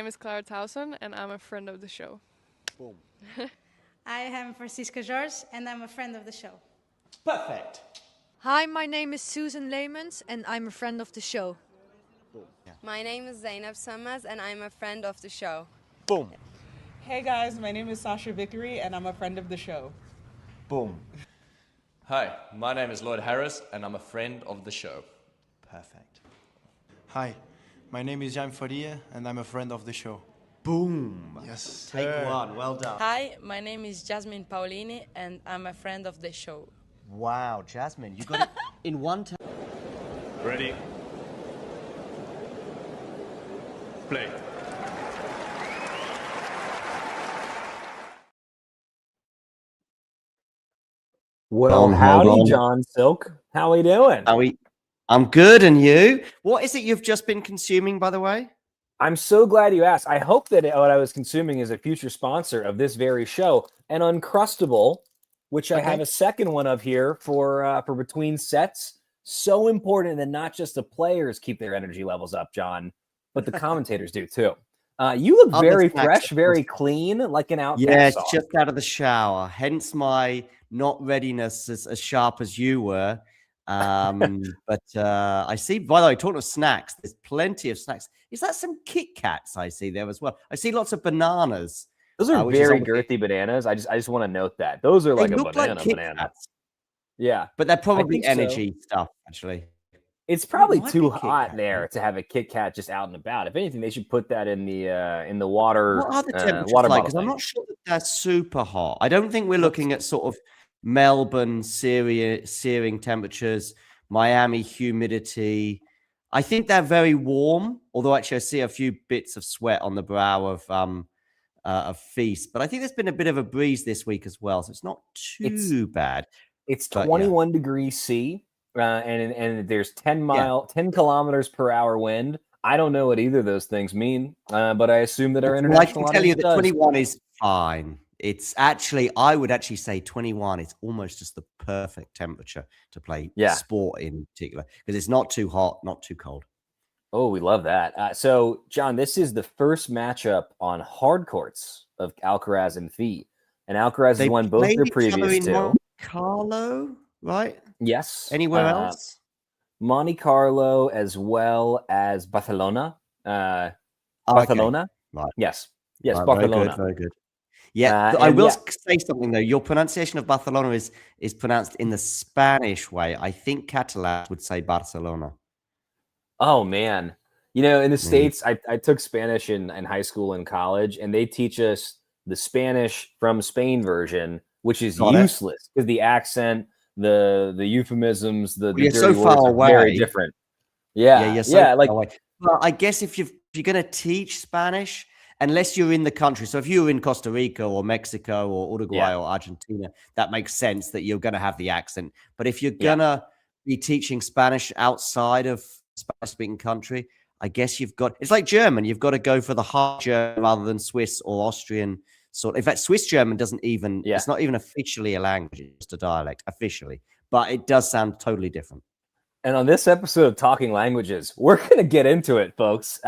name is Clara Towson, and I'm a friend of the show. Boom. I am Francisca George, and I'm a friend of the show. Perfect. Hi, my name is Susan Leemans, and I'm a friend of the show. Boom. Yeah. My name is Zainab Sammaz, and I'm a friend of the show. Boom. Hey guys, my name is Sasha Vickery, and I'm a friend of the show. Boom. Hi, my name is Lloyd Harris, and I'm a friend of the show. Perfect. Hi, my name is Jan Faria, and I'm a friend of the show. Boom. Yes. Take one. Well done. Hi, my name is Jasmine Paulini, and I'm a friend of the show. Wow, Jasmine, you got it in one time. Ready? Play. Well, howdy, John Silk. How we doing? I'm good, and you? What is it you've just been consuming, by the way? I'm so glad you asked. I hope that what I was consuming is a future sponsor of this very show, an Uncrustable, which I have a second one of here for between sets. So important that not just the players keep their energy levels up, John, but the commentators do too. You look very fresh, very clean, like an outcast. Yeah, just out of the shower. Hence my not readiness as sharp as you were. But I see, by the way, talking of snacks, there's plenty of snacks. Is that some Kit Kats I see there as well? I see lots of bananas. Those are very girthy bananas. I just want to note that. Those are like a banana. Yeah. But they're probably energy stuff, actually. It's probably too hot there to have a Kit Kat just out and about. If anything, they should put that in the water. What are the temperatures water like? Because I'm not sure that they're super hot. I don't think we're looking at sort of Melbourne searing temperatures, Miami humidity. I think they're very warm, although actually I see a few bits of sweat on the brow of Feast. But I think there's been a bit of a breeze this week as well, so it's not too bad. It's 21 degrees C, and there's 10 kilometers per hour wind. I don't know what either of those things mean, but I assume that our international I can tell you that 21 is fine. It's actually, I would actually say 21 is almost just the perfect temperature to play sport in particular, because it's not too hot, not too cold. Oh, we love that. So, John, this is the first matchup on hard courts of Alcaraz and Fee. And Alcaraz has won both their previous two. Monte Carlo, right? Yes. Anywhere else? Monte Carlo as well as Barcelona. Barcelona? Right. Yes. Yes, right, Barcelona. Very good. Yeah, I will say something though. Your pronunciation of Barcelona is pronounced in the Spanish way. I think Catalan would say Barcelona. Oh man, in the States, I took Spanish in high school and college, and they teach us the Spanish from Spain version, which is useless because the accent, the euphemisms, the dirty so words far are away. very different. Yeah, you're so far away. Well, I guess if you're going to teach Spanish, unless you're in the country. So if you're in Costa Rica or Mexico or Uruguay or Argentina, that makes sense that you're going to have the accent. But if you're going to be teaching Spanish outside of Spanish-speaking country, I guess it's like German. You've got to go for the hard German rather than Swiss or Austrian sort. In fact, Swiss German doesn't even, it's not even officially a language. It's just a dialect officially, but it does sound totally different. And on this episode of Talking Languages, we're going to get into it, folks.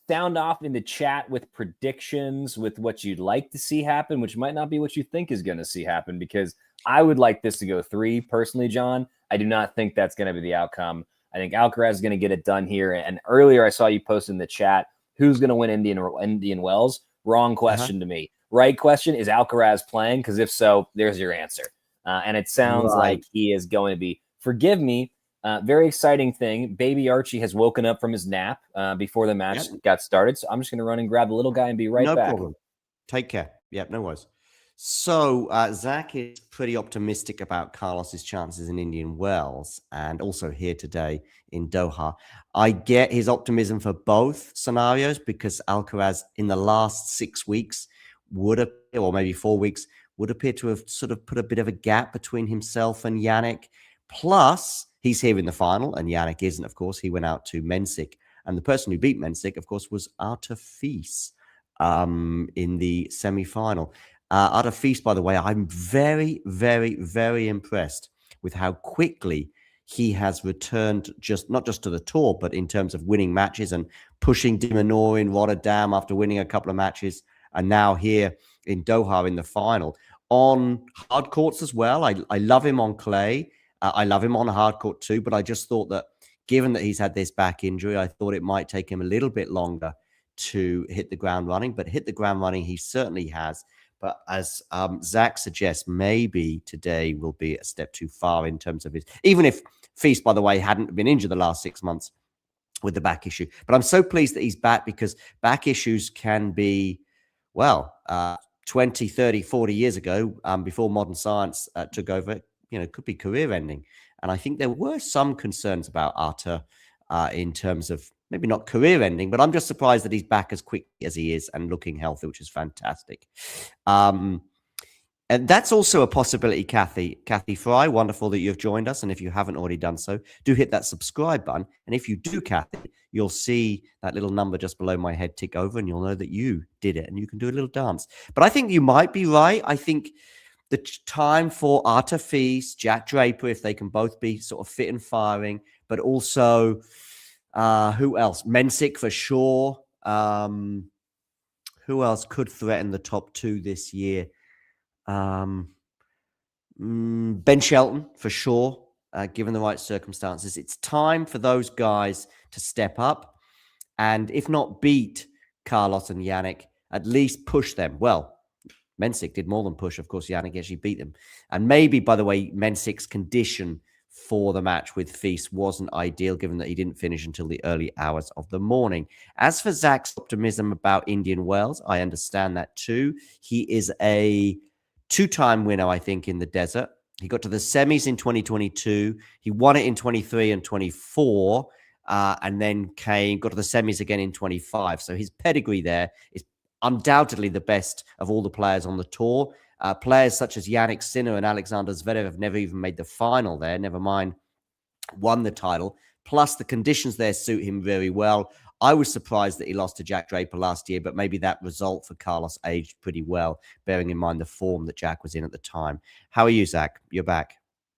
Sound off in the chat with predictions, with what you'd like to see happen, which might not be what you think is going to see happen, because I would like this to go 3 personally, John. I do not think that's going to be the outcome. I think Alcaraz is going to get it done here. And earlier I saw you post in the chat, who's going to win Indian Wells? Wrong question to me. Right question, is Alcaraz playing? Because if so, there's your answer. And it sounds like he is going to be. Forgive me. Very exciting thing. Baby Archie has woken up from his nap before the match got started. So I'm just going to run and grab the little guy and be right back. No problem. Take care. Yep, no worries. So Zach is pretty optimistic about Carlos's chances in Indian Wells and also here today in Doha. I get his optimism for both scenarios because Alcaraz in the last 6 weeks or maybe 4 weeks, would appear to have sort of put a bit of a gap between himself and Yannick. Plus, he's here in the final, and Yannick isn't, of course. He went out to Mensik. And the person who beat Mensik, of course, was Artur Fils in the semi-final. Artur Fils, by the way, I'm very, very, very impressed with how quickly he has returned not just to the tour, but in terms of winning matches and pushing de Minaur in Rotterdam after winning a couple of matches, and now here in Doha in the final. On hard courts as well, I love him on clay. I love him on hard court too, but I just thought that given that he's had this back injury, I thought it might take him a little bit longer to hit the ground running, but hit the ground running he certainly has. But as Zach suggests, maybe today will be a step too far in terms of his, even if Feast, by the way, hadn't been injured the last 6 months with the back issue. But I'm so pleased that he's back, because back issues can be, well, 20, 30, 40 years ago, before modern science took over, it could be career ending. And I think there were some concerns about Arthur in terms of maybe not career ending, but I'm just surprised that he's back as quick as he is and looking healthy, which is fantastic. And that's also a possibility, Kathy. Kathy Fry, wonderful that you've joined us. And if you haven't already done so, do hit that subscribe button. And if you do, Kathy, you'll see that little number just below my head tick over, and you'll know that you did it, and you can do a little dance. But I think you might be right. I think the time for Arthur Feast, Jack Draper, if they can both be sort of fit and firing, but also who else? Mensik for sure. Who else could threaten the top two this year? Ben Shelton for sure, given the right circumstances. It's time for those guys to step up and, if not beat Carlos and Yannick, at least push them. Well, Mensik did more than push. Of course, Yannick actually beat them. And maybe, by the way, Mensik's condition for the match with Feast wasn't ideal, given that he didn't finish until the early hours of the morning. As for Zach's optimism about Indian Wells, I understand that too. He is a two-time winner, I think, in the desert. He got to the semis in 2022. He won it in 23 and 24, and then got to the semis again in 25. So his pedigree there is undoubtedly the best of all the players on the tour. Players such as Yannick Sinner and Alexander Zverev have never even made the final there, never mind won the title. Plus, the conditions there suit him very well. I was surprised that he lost to Jack Draper last year, but maybe that result for Carlos aged pretty well, bearing in mind the form that Jack was in at the time. How are you, Zach? You're back.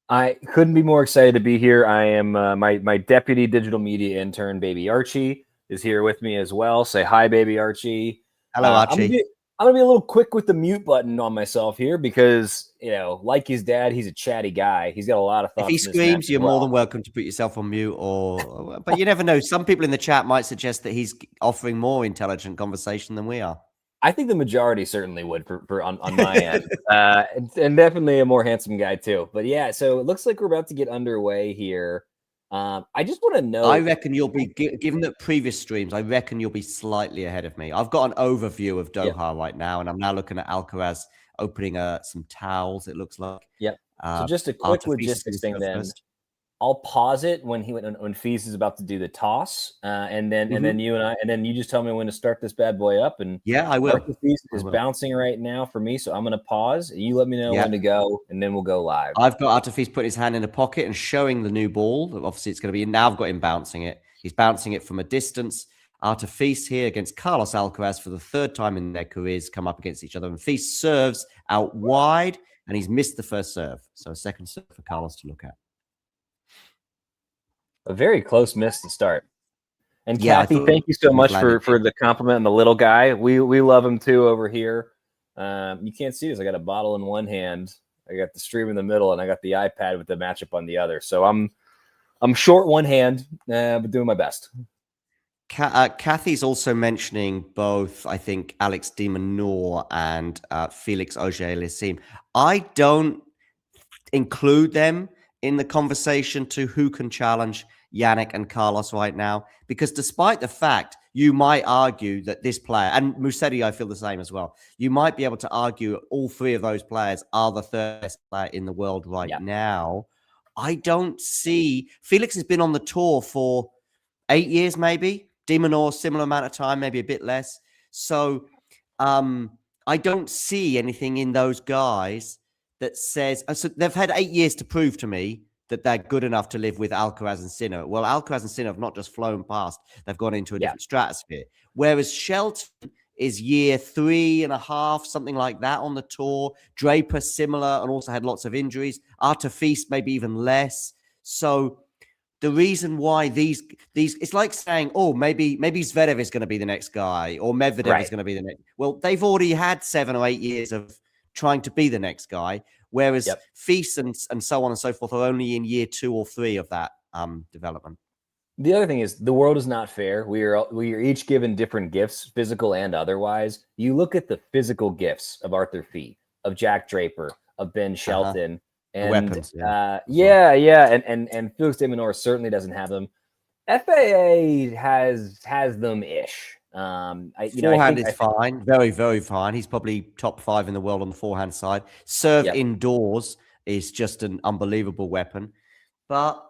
I couldn't be more excited to be here. I am my deputy digital media intern, Baby Archie, is here with me as well. Say hi, Baby Archie. Hello, Archie. I'm going to be a little quick with the mute button on myself here because, like his dad, he's a chatty guy. He's got a lot of thoughts. If he screams, you're more than welcome to put yourself on mute. But you never know. Some people in the chat might suggest that he's offering more intelligent conversation than we are. I think the majority certainly would on my end. And definitely a more handsome guy too. But yeah, so it looks like we're about to get underway here. I just want to know. I reckon you'll be, given the previous streams, I reckon you'll be slightly ahead of me. I've got an overview of Doha right now, and I'm now looking at Alcaraz opening some towels, it looks like. Yep. So just a quick logistics thing then. I'll pause it when Feast is about to do the toss, and then you just tell me when to start this bad boy up. And yeah, I will. Feast is bouncing right now for me, so I'm going to pause. You let me know when to go, and then we'll go live. I've got Artefis putting his hand in a pocket and showing the new ball. Obviously, it's going to be now. I've got him bouncing it. He's bouncing it from a distance. Artefis here against Carlos Alcaraz for the third time in their careers come up against each other. And Feast serves out wide, and he's missed the first serve. So a second serve for Carlos to look at. A very close miss to start. And Kathy, thank you so much for the compliment on the little guy. We love him too over here. You can't see this. I got a bottle in one hand. I got the stream in the middle, and I got the iPad with the matchup on the other. So I'm short one hand, but doing my best. Kathy's also mentioning both, I think, Alex de Minaur and Felix Auger-Aliassime. I don't include them in the conversation to who can challenge Yannick and Carlos right now, because despite the fact you might argue that this player, and Musetti, I feel the same as well, you might be able to argue all three of those players are the third best player in the world right now. I don't see, Felix has been on the tour for 8 years, maybe. De Minaur, similar amount of time, maybe a bit less. So I don't see anything in those guys that says, so they've had 8 years to prove to me that they're good enough to live with Alcaraz and Sinner. Well, Alcaraz and Sinner have not just flown past, they've gone into a different stratosphere. Whereas Shelton is year 3.5, something like that on the tour. Draper, similar, and also had lots of injuries. Artefis, maybe even less. So the reason why these it's like saying, oh, maybe Zverev is going to be the next guy, or Medvedev is going to be the next. Well, they've already had 7 or 8 years of trying to be the next guy, whereas Fils and so on and so forth are only in year 2 or 3 of that development. The other thing is the world is not fair. We are each given different gifts, physical and otherwise. You look at the physical gifts of Arthur Fee, of Jack Draper, of Ben Shelton. And weapons, and Felix de Minaur certainly doesn't have them. FAA has them ish. Forehand is fine, very, very fine. He's probably top 5 in the world on the forehand side. Serve indoors is just an unbelievable weapon. But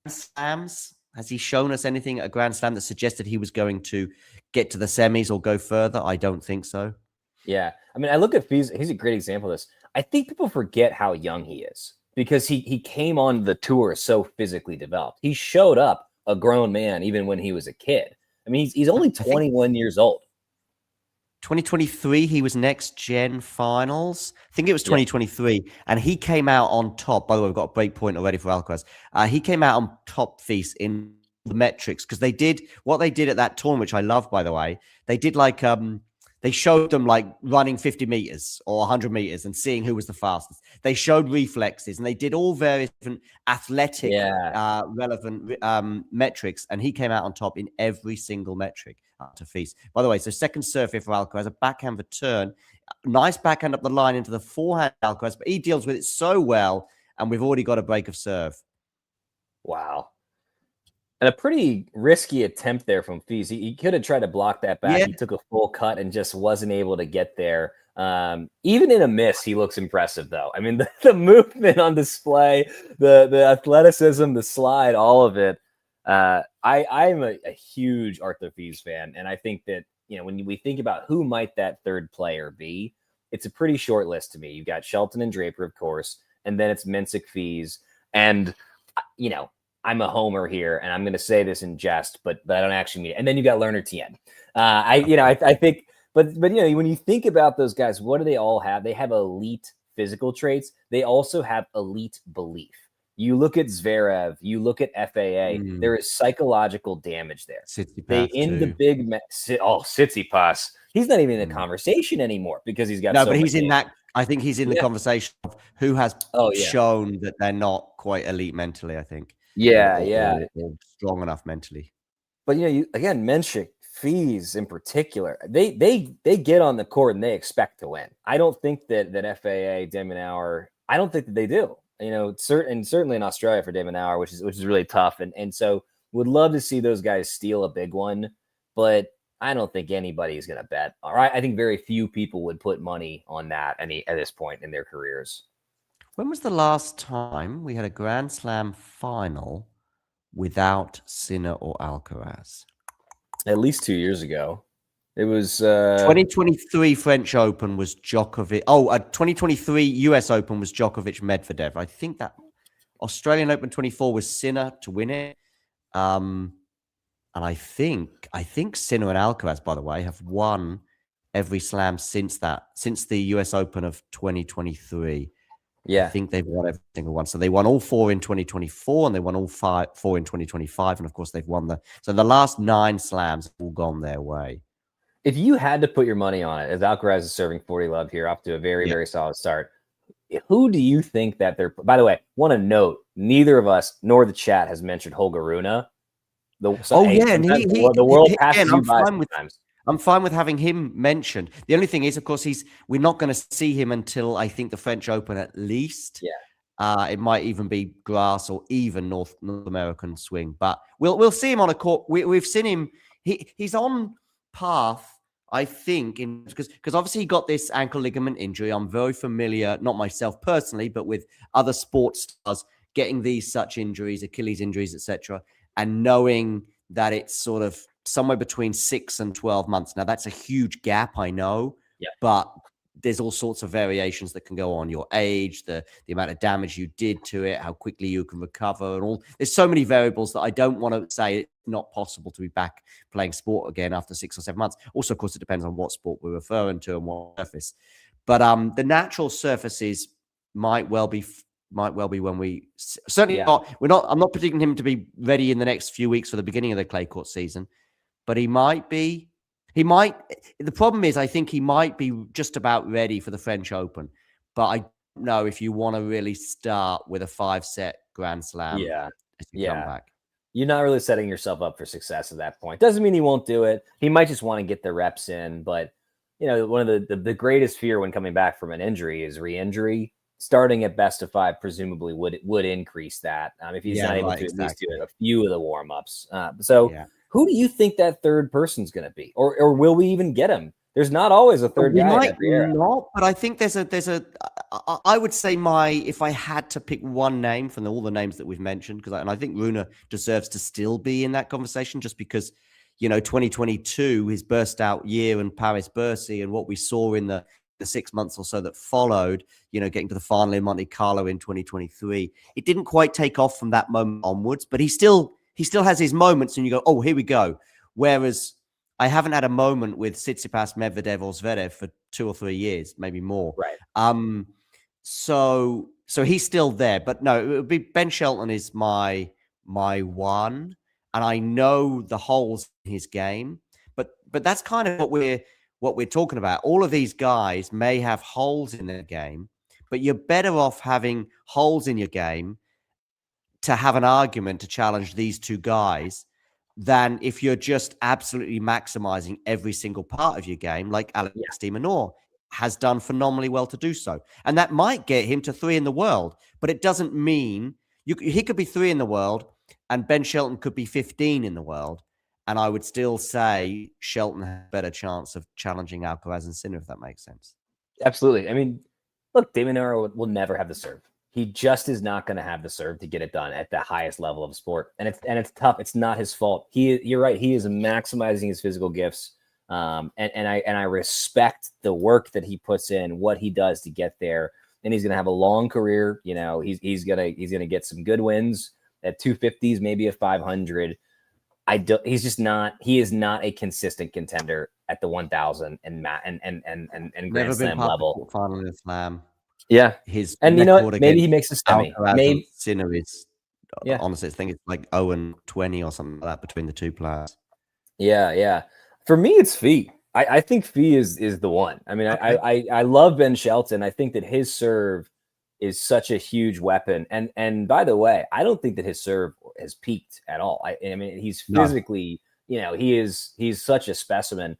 slams, has he shown us anything at a Grand Slam that suggested he was going to get to the semis or go further? I don't think so. Yeah, I mean, I look at Fee. He's a great example of this. I think people forget how young he is because he came on the tour so physically developed. He showed up a grown man even when he was a kid. I mean, he's only 21 years old. 2023, he was next gen finals. I think it was 2023, and he came out on top. By the way, we've got a break point already for Alcaraz. He came out on top, Fils, in the metrics because they did what they did at that tournament, which I love, by the way. They did like they showed them like running 50 meters or 100 meters and seeing who was the fastest. They showed reflexes and they did all various different athletic relevant metrics. And he came out on top in every single metric to Fils. By the way, so second serve here for Alcaraz, a backhand return. Nice backhand up the line into the forehand Alcaraz, but he deals with it so well. And we've already got a break of serve. Wow. And a pretty risky attempt there from Fils. He could have tried to block that back. He took a full cut and just wasn't able to get there. Even in a miss, he looks impressive, though. I mean, the movement on display, the athleticism, the slide, all of it. I'm a huge Arthur Fils fan, and I think that when we think about who might that third player be, it's a pretty short list to me. You've got Shelton and Draper, of course, and then it's Mensik, Fils, and I'm a homer here, and I'm going to say this in jest, but I don't actually mean it. And then you got Lerner Tien. I think, but when you think about those guys, what do they all have? They have elite physical traits. They also have elite belief. You look at Zverev, you look at FAA. There is psychological damage there. Tsitsipas. He's not even in the conversation anymore because he's got but he's in that. I think he's in the conversation of who has shown that they're not quite elite mentally. I think. Or strong enough mentally. But you again, Mensik, Fils in particular, they get on the court and they expect to win. I don't think that FAA, de Minaur, I don't think that they do. Certainly in Australia for de Minaur, which is really tough. And so would love to see those guys steal a big one, but I don't think anybody is going to bet. All right, I think very few people would put money on that at this point in their careers. When was the last time we had a Grand Slam final without Sinner or Alcaraz? At least 2 years ago. It was 2023 French Open was Djokovic. 2023 US Open was Djokovic Medvedev. I think that Australian Open 24 was Sinner to win it. And I think Sinner and Alcaraz, by the way, have won every slam since the US Open of 2023. Yeah, I think they've won every single one. So they won all 4 in 2024, and they won all 4 in 2025, and of course they've won the last 9 slams have all gone their way. If you had to put your money on it, as Alcaraz is serving 40 love here, off to a very very solid start, who do you think that they're? By the way, want to note neither of us nor the chat has mentioned Holger Rune. The world passes you by sometimes. I'm fine with having him mentioned. The only thing is, of course, we're not going to see him until I think the French Open at least. Yeah. It might even be grass or even North American swing, but we'll see him on a court. We've seen him. He's on path, I think, because obviously he got this ankle ligament injury. I'm very familiar, not myself personally, but with other sports stars getting these such injuries, Achilles injuries, etc., and knowing that it's sort of somewhere between 6 and 12 months. Now, that's a huge gap, I know, but there's all sorts of variations that can go on. Your age, the amount of damage you did to it, how quickly you can recover, and all. There's so many variables that I don't want to say it's not possible to be back playing sport again after 6 or 7 months. Also, of course, it depends on what sport we're referring to and what surface. But the natural surfaces might well be might well be when we certainly Yeah. not. We're not. I'm not predicting him to be ready in the next few weeks for the beginning of the clay court season, but he might be. He might. The problem is, I think he might be just about ready for the French Open, but I don't know if you want to really start with a 5-set Grand Slam. Yeah. As you come Yeah. back. You're not really setting yourself up for success at that point. Doesn't mean he won't do it. He might just want to get the reps in. But, you know, one of the greatest fear when coming back from an injury is re-injury. Starting at best of 5 presumably would increase that if he's not able to at least do a few of the warm-ups. Who do you think that third person's going to be? Or will we even get him? There's not always a third guy. Might not, but I think there's a. I would say if I had to pick one name from all the names that we've mentioned, and I think Rune deserves to still be in that conversation, just because 2022, his burst out year and Paris-Bercy, and what we saw in the 6 months or so that followed, getting to the final in Monte Carlo in 2023, it didn't quite take off from that moment onwards, but he still has his moments, and you go, oh, here we go. Whereas I haven't had a moment with Tsitsipas, Medvedev, or Zverev for 2 or 3 years, maybe more. Right. So he's still there, but no, it would be Ben Shelton is my one, and I know the holes in his game, but that's kind of what we're talking about. All of these guys may have holes in their game, but you're better off having holes in your game to have an argument to challenge these two guys than if you're just absolutely maximizing every single part of your game, like Alex de Minaur has done phenomenally well to do so. And that might get him to 3 in the world, but it doesn't mean he could be 3 in the world and Ben Shelton could be 15 in the world. And I would still say Shelton has a better chance of challenging Alcaraz and Sinner, if that makes sense. Absolutely. I mean, look, de Minaur will never have the serve. He just is not going to have the serve to get it done at the highest level of sport. And it's tough. It's not his fault. You're right. He is maximizing his physical gifts. And I respect the work that he puts in, what he does to get there. And he's going to have a long career. He's going to get some good wins at 250s, maybe a 500. He is not a consistent contender at the 1000 and Grand Slam level. Final in the Slam. Yeah, maybe he makes a semi. Maybe Sinner is honestly, I think it's like 0-20 or something like that between the two players. Yeah. For me, it's Fee. I think Fee is the one. I mean, okay. I love Ben Shelton. I think that his serve is such a huge weapon. And by the way, I don't think that his serve has peaked at all. I mean, he's physically, he's such a specimen.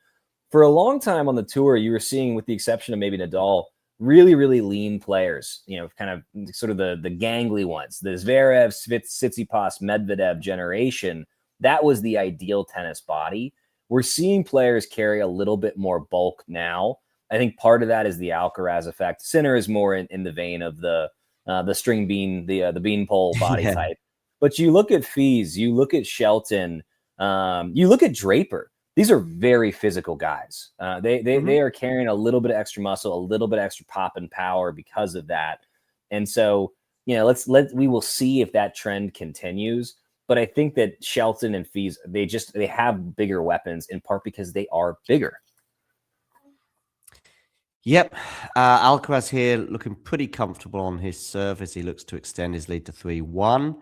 For a long time on the tour, you were seeing, with the exception of maybe Nadal, really, really lean players, kind of sort of the gangly ones, the Zverev, Tsitsipas, Medvedev generation. That was the ideal tennis body. We're seeing players carry a little bit more bulk now. I think part of that is the Alcaraz effect. Sinner is more in the vein of the string bean, the beanpole body type. But you look at Fees, you look at Shelton, you look at Draper. These are very physical guys. They are carrying a little bit of extra muscle, a little bit of extra pop and power because of that. And so, we will see if that trend continues. But I think that Shelton and Fees, they have bigger weapons, in part because they are bigger. Yep. Alcaraz here looking pretty comfortable on his serve as he looks to extend his lead to 3-1.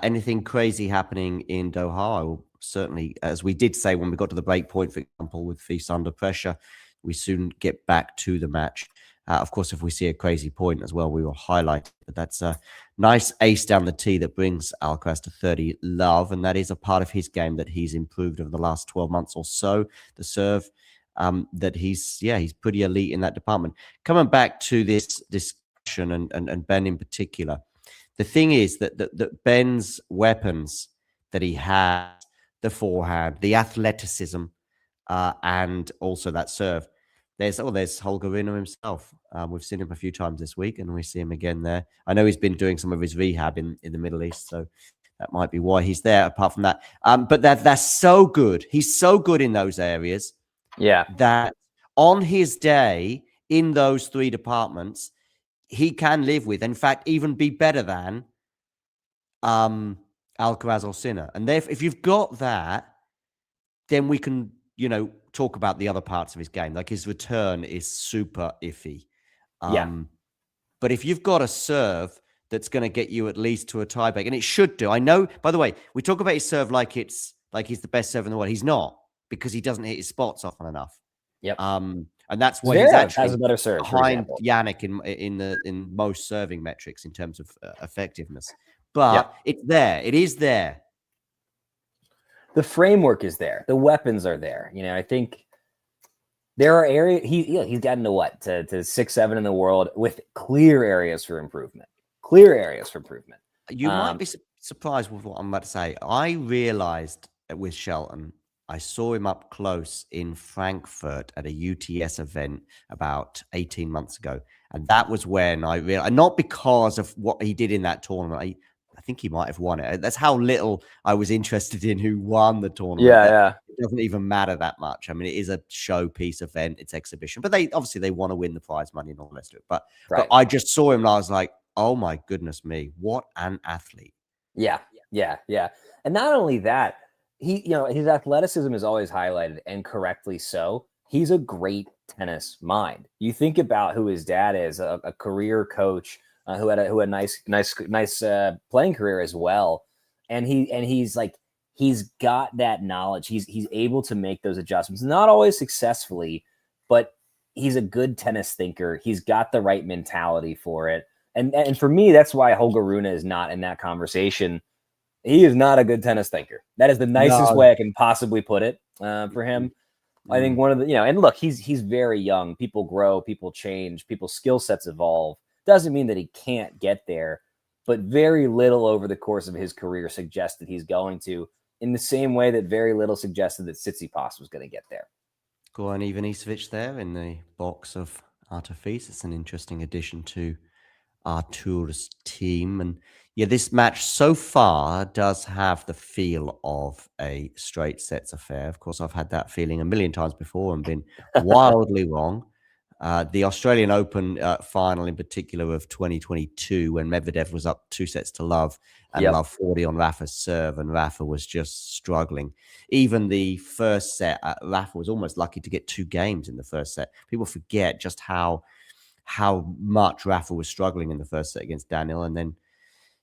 Anything crazy happening in Doha? I will certainly, as we did say when we got to the break point, for example, with Feast under pressure, we soon get back to the match. Of course, if we see a crazy point as well, we will highlight it. But that's a nice ace down the tee that brings Alcaraz to 30 love. And that is a part of his game that he's improved over the last 12 months or so. The serve, that he's pretty elite in that department. Coming back to this discussion and Ben in particular, the thing is that Ben's weapons that he has, the forehand, the athleticism, and also that serve. There's Holger Rune himself. We've seen him a few times this week, and we see him again there. I know he's been doing some of his rehab in the Middle East, so that might be why he's there. Apart from that, but that's so good. He's so good in those areas. Yeah, that on his day in those 3 departments, he can live with, in fact, even be better than Alcaraz or Sinner. And if you've got that, then we can, talk about the other parts of his game. Like his return is super iffy. But if you've got a serve that's going to get you at least to a tiebreak, and it should do. I know. By the way, we talk about his serve like he's the best server in the world. He's not, because he doesn't hit his spots often enough. Yep. And that's why he's Zverev actually has a better serve, for behind example. Yannick in most serving metrics in terms of effectiveness. But it's there. It is there. The framework is there. The weapons are there. You know, I think there are areas he's gotten to what to 6-7 in the world with clear areas for improvement. You might be surprised with what I'm about to say. I realized with Shelton, I saw him up close in Frankfurt at a UTS event about 18 months ago. And that was when I realized, not because of what he did in that tournament. I think he might have won it. That's how little I was interested in who won the tournament. It doesn't even matter that much. I mean, it is a showpiece event. It's exhibition. But they want to win the prize money and all the rest of it. But I just saw him and I was like, oh my goodness me, what an athlete. Yeah. And not only that, his athleticism is always highlighted, and correctly so. He's a great tennis mind. You think about who his dad is, a career coach who had a nice playing career as well, and he's got that knowledge. He's able to make those adjustments, not always successfully, but he's a good tennis thinker. He's got the right mentality for it, and for me, that's why Holger Rune is not in that conversation. He is not a good tennis thinker. That is the nicest way I can possibly put it for him. I think one of the, and look, he's very young. People grow, people change, people's skill sets evolve. Doesn't mean that he can't get there, but very little over the course of his career suggests that he's going to, in the same way that very little suggested that Tsitsipas was going to get there. Goran Ivanisevic there in the box of Artifice. It's an interesting addition to Artur's team. And this match so far does have the feel of a straight sets affair. Of course, I've had that feeling a million times before and been wildly wrong. The Australian Open final in particular of 2022, when Medvedev was up 2-0 and love 40 on Rafa's serve, and Rafa was just struggling. Even the first set, Rafa was almost lucky to get 2 games in the first set. People forget just how much Rafa was struggling in the first set against Daniel. And then,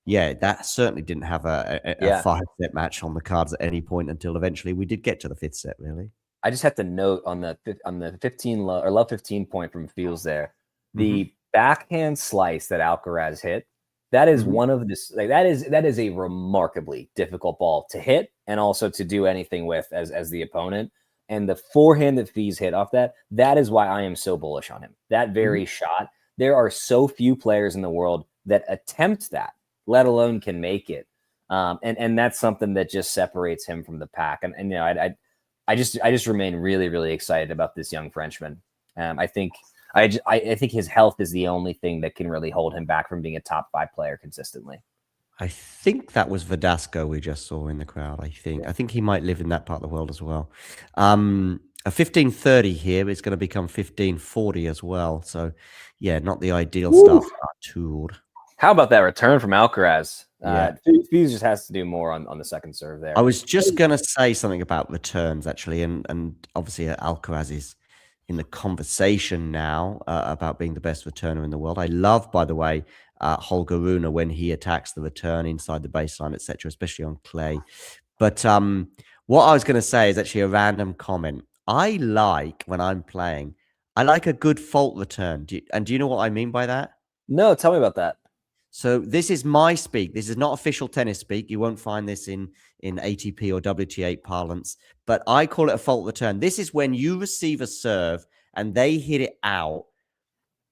that certainly didn't have a 5-set match on the cards at any point until eventually we did get to the 5th set, really. I just have to note on the 15 love 15 point from Fields there, the backhand slice that Alcaraz hit. That is one of this. That is a remarkably difficult ball to hit and also to do anything with as the opponent. And the forehand that Fies hit off that is why I am so bullish on him. That very shot. There are so few players in the world that attempt that, let alone can make it. And that's something that just separates him from the pack. And I just remain really, really excited about this young Frenchman. I think his health is the only thing that can really hold him back from being a top 5 player consistently. I think that was Verdasco we just saw in the crowd. I think he might live in that part of the world as well. A 15:30 here is going to become 15:40 as well. So, not the ideal start for Artur. How about that return from Alcaraz? Fies just has to do more on the second serve there. I was just going to say something about returns, actually, and obviously Alcaraz is in the conversation now about being the best returner in the world. I love, by the way, Holger Rune when he attacks the return inside the baseline, etc., especially on clay. But what I was going to say is actually a random comment. I like, when I'm playing, I like a good fault return. Do you know what I mean by that? No, tell me about that. So this is my speak. This is not official tennis speak. You won't find this in ATP or WTA parlance, but I call it a fault return. This is when you receive a serve and they hit it out,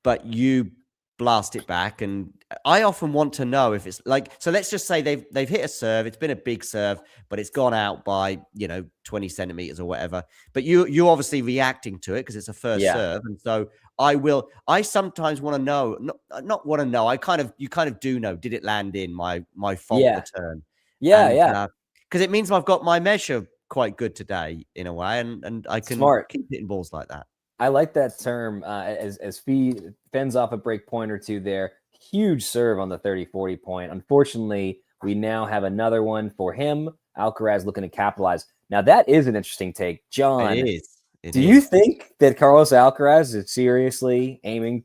but you blast it back. And I often want to know if it's like, so let's just say they've hit a serve. It's been a big serve, but it's gone out by, 20 centimeters or whatever. But you're obviously reacting to it because it's a first serve. And so I sometimes want to know, not want to know. You kind of do know, did it land in my fault return? Because it means I've got my measure quite good today in a way. And I can keep hitting balls like that. I like that term as Fee fends off a break point or two there. Huge serve on the 30-40 point. Unfortunately, we now have another one for him. Alcaraz looking to capitalize. Now, that is an interesting take. John, it is. Do you think that Carlos Alcaraz is seriously aiming?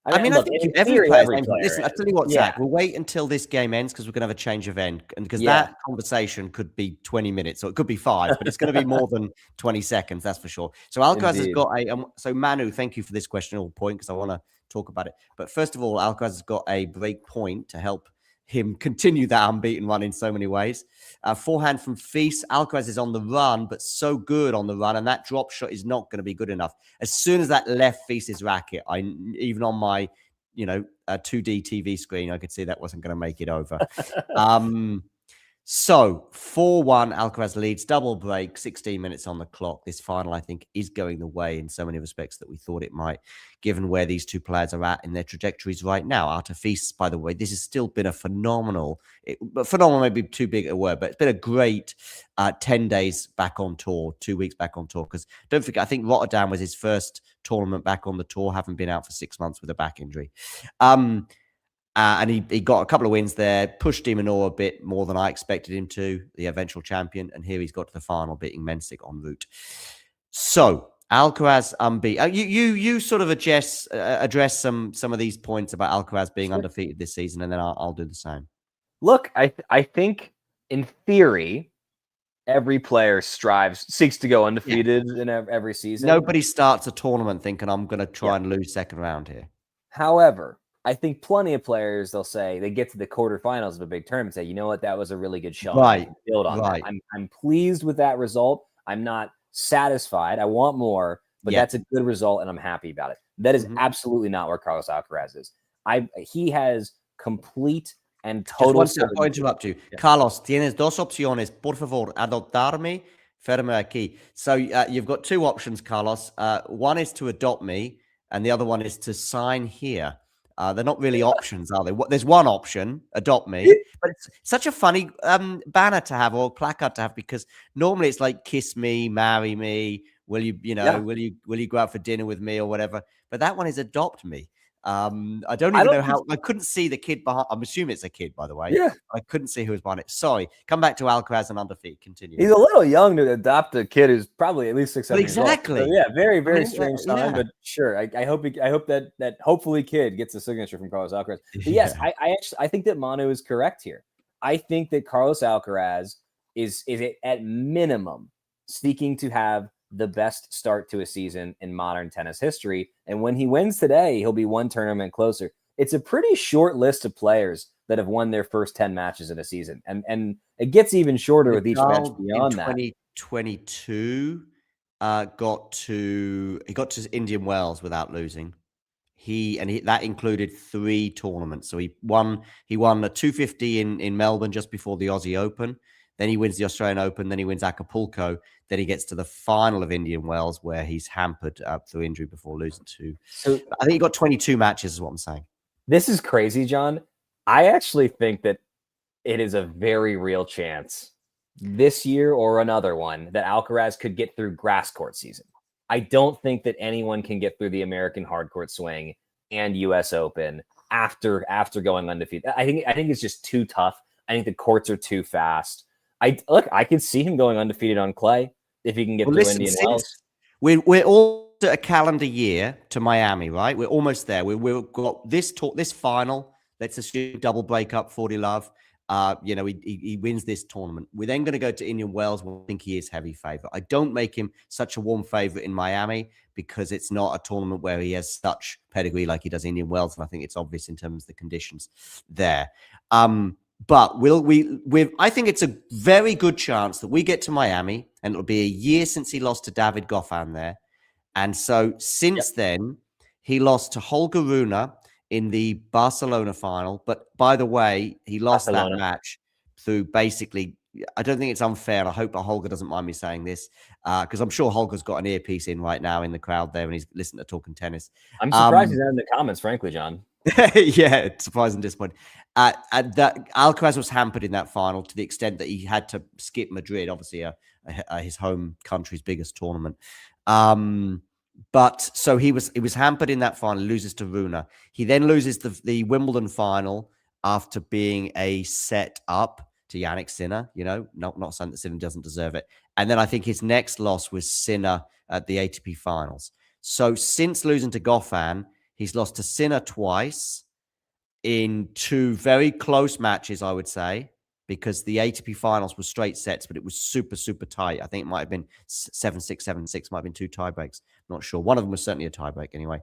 I mean, I look, think in every theory, player. every player Listen, I'll tell you what, is. Zach. We'll wait until this game ends because we're going to have a change of end, and because that conversation could be 20 minutes or it could be 5, but it's going to be more than 20 seconds. That's for sure. So Alcaraz has got a. So Manu, thank you for this questionable point because I want to talk about it. But first of all, Alcaraz has got a break point to help him continue that unbeaten run in so many ways. Forehand from Feast. Alcaraz is on the run, but so good on the run, and that drop shot is not going to be good enough. As soon as that left Feast's racket, even on my 2D TV screen, I could see that wasn't going to make it over. So 4-1, Alcaraz leads, double break, 16 minutes on the clock. This final, I think, is going the way in so many respects that we thought it might, given where these two players are at in their trajectories right now. Artur Feast, by the way, this has still been a phenomenal, phenomenal may be too big a word, but it's been a great 10 days back on tour, 2 weeks back on tour. Because don't forget, I think Rotterdam was his first tournament back on the tour, having been out for 6 months with a back injury. And he got a couple of wins there, pushed De Minaur a bit more than I expected him to, the eventual champion. And here he's got to the final, beating Mensik en route. So Alcaraz unbeaten. You sort of address some of these points about Alcaraz being undefeated this season, and then I'll do the same. Look, I think in theory, every player seeks to go undefeated in every season. Nobody starts a tournament thinking I'm going to try and lose second round here. However, I think plenty of players, they'll say they get to the quarterfinals of a big tournament and say, you know what, that was a really good shot. Right. Build on that. I'm pleased with that result. I'm not satisfied. I want more, but that's a good result and I'm happy about it. That is absolutely not where Carlos Alcaraz is. He has complete and total. Just one second, I'll interrupt you. Yeah. Carlos, tienes dos opciones. Por favor, adoptarme, firme aquí. So you've got 2 options, Carlos. One is to adopt me, and the other one is to sign here. They're not really options, are they? There's one option, adopt me, but it's such a funny banner to have or placard to have because normally it's like kiss me, marry me, will you will you go out for dinner with me or whatever. But that one is adopt me. I don't know how. I couldn't see the kid behind. I'm assuming it's a kid, by the way. Yeah, I couldn't see who was behind it. Sorry. Come back to Alcaraz and undefeated. Continue. He's a little young to adopt a kid who's probably at least 6 years old. Exactly. So, yeah, very very strange time, but sure. I hope that hopefully kid gets a signature from Carlos Alcaraz. But yes, I think that Manu is correct here. I think that Carlos Alcaraz is at minimum seeking to have the best start to a season in modern tennis history. And when he wins today, he'll be one tournament closer. It's a pretty short list of players that have won their first 10 matches in a season. And it gets even shorter with each match beyond that. 2022 got to Indian Wells without losing. That included 3 tournaments. So he won a 250 in Melbourne just before the Aussie Open. Then he wins the Australian Open. Then he wins Acapulco. Then he gets to the final of Indian Wells where he's hampered through injury before losing to. So I think he got 22 matches is what I'm saying. This is crazy, John. I actually think that it is a very real chance this year or another one that Alcaraz could get through grass court season. I don't think that anyone can get through the American hard court swing and US Open after going undefeated. I think it's just too tough. I think the courts are too fast. I could see him going undefeated on clay if he can get through Indian Wells. We're all a calendar year to Miami, right? We're almost there. We've got this final. Let's assume double breakup, 40 love. He wins this tournament. We're then going to go to Indian Wells. We think he is heavy favorite. I don't make him such a warm favorite in Miami because it's not a tournament where he has such pedigree like he does Indian Wells, and I think it's obvious in terms of the conditions there. But I think it's a very good chance that we get to Miami, and it'll be a year since he lost to David Goffin there. And so since then, he lost to Holger Rune in the Barcelona final. But by the way, he lost that match through basically, I don't think it's unfair. I hope Holger doesn't mind me saying this, because I'm sure Holger's got an earpiece in right now in the crowd there and he's listening to Talking Tennis. I'm surprised he's not in the comments, frankly, John. Yeah, it's surprising, disappointing. That Alcaraz was hampered in that final to the extent that he had to skip Madrid, obviously his home country's biggest tournament. But so he was hampered in that final, loses to Rune. He then loses the Wimbledon final after being a set up to Jannik Sinner. Not saying that Sinner doesn't deserve it. And then I think his next loss was Sinner at the ATP finals. So since losing to Goffin, He's lost to Sinner twice in 2 very close matches, I would say, because the ATP finals were straight sets, but it was super, super tight. I think it might have been 7-6, 7-6, might have been 2 tie breaks. Not sure. One of them was certainly a tie break anyway.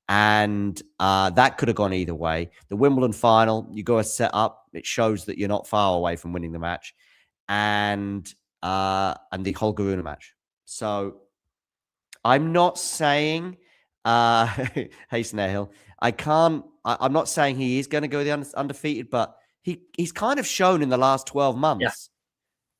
And that could have gone either way. The Wimbledon final, you go a set up. It shows that you're not far away from winning the match. And the Holgeruna match. So I'm not saying, hey, Snail, I'm not saying he is going to go the undefeated, but he's kind of shown in the last 12 months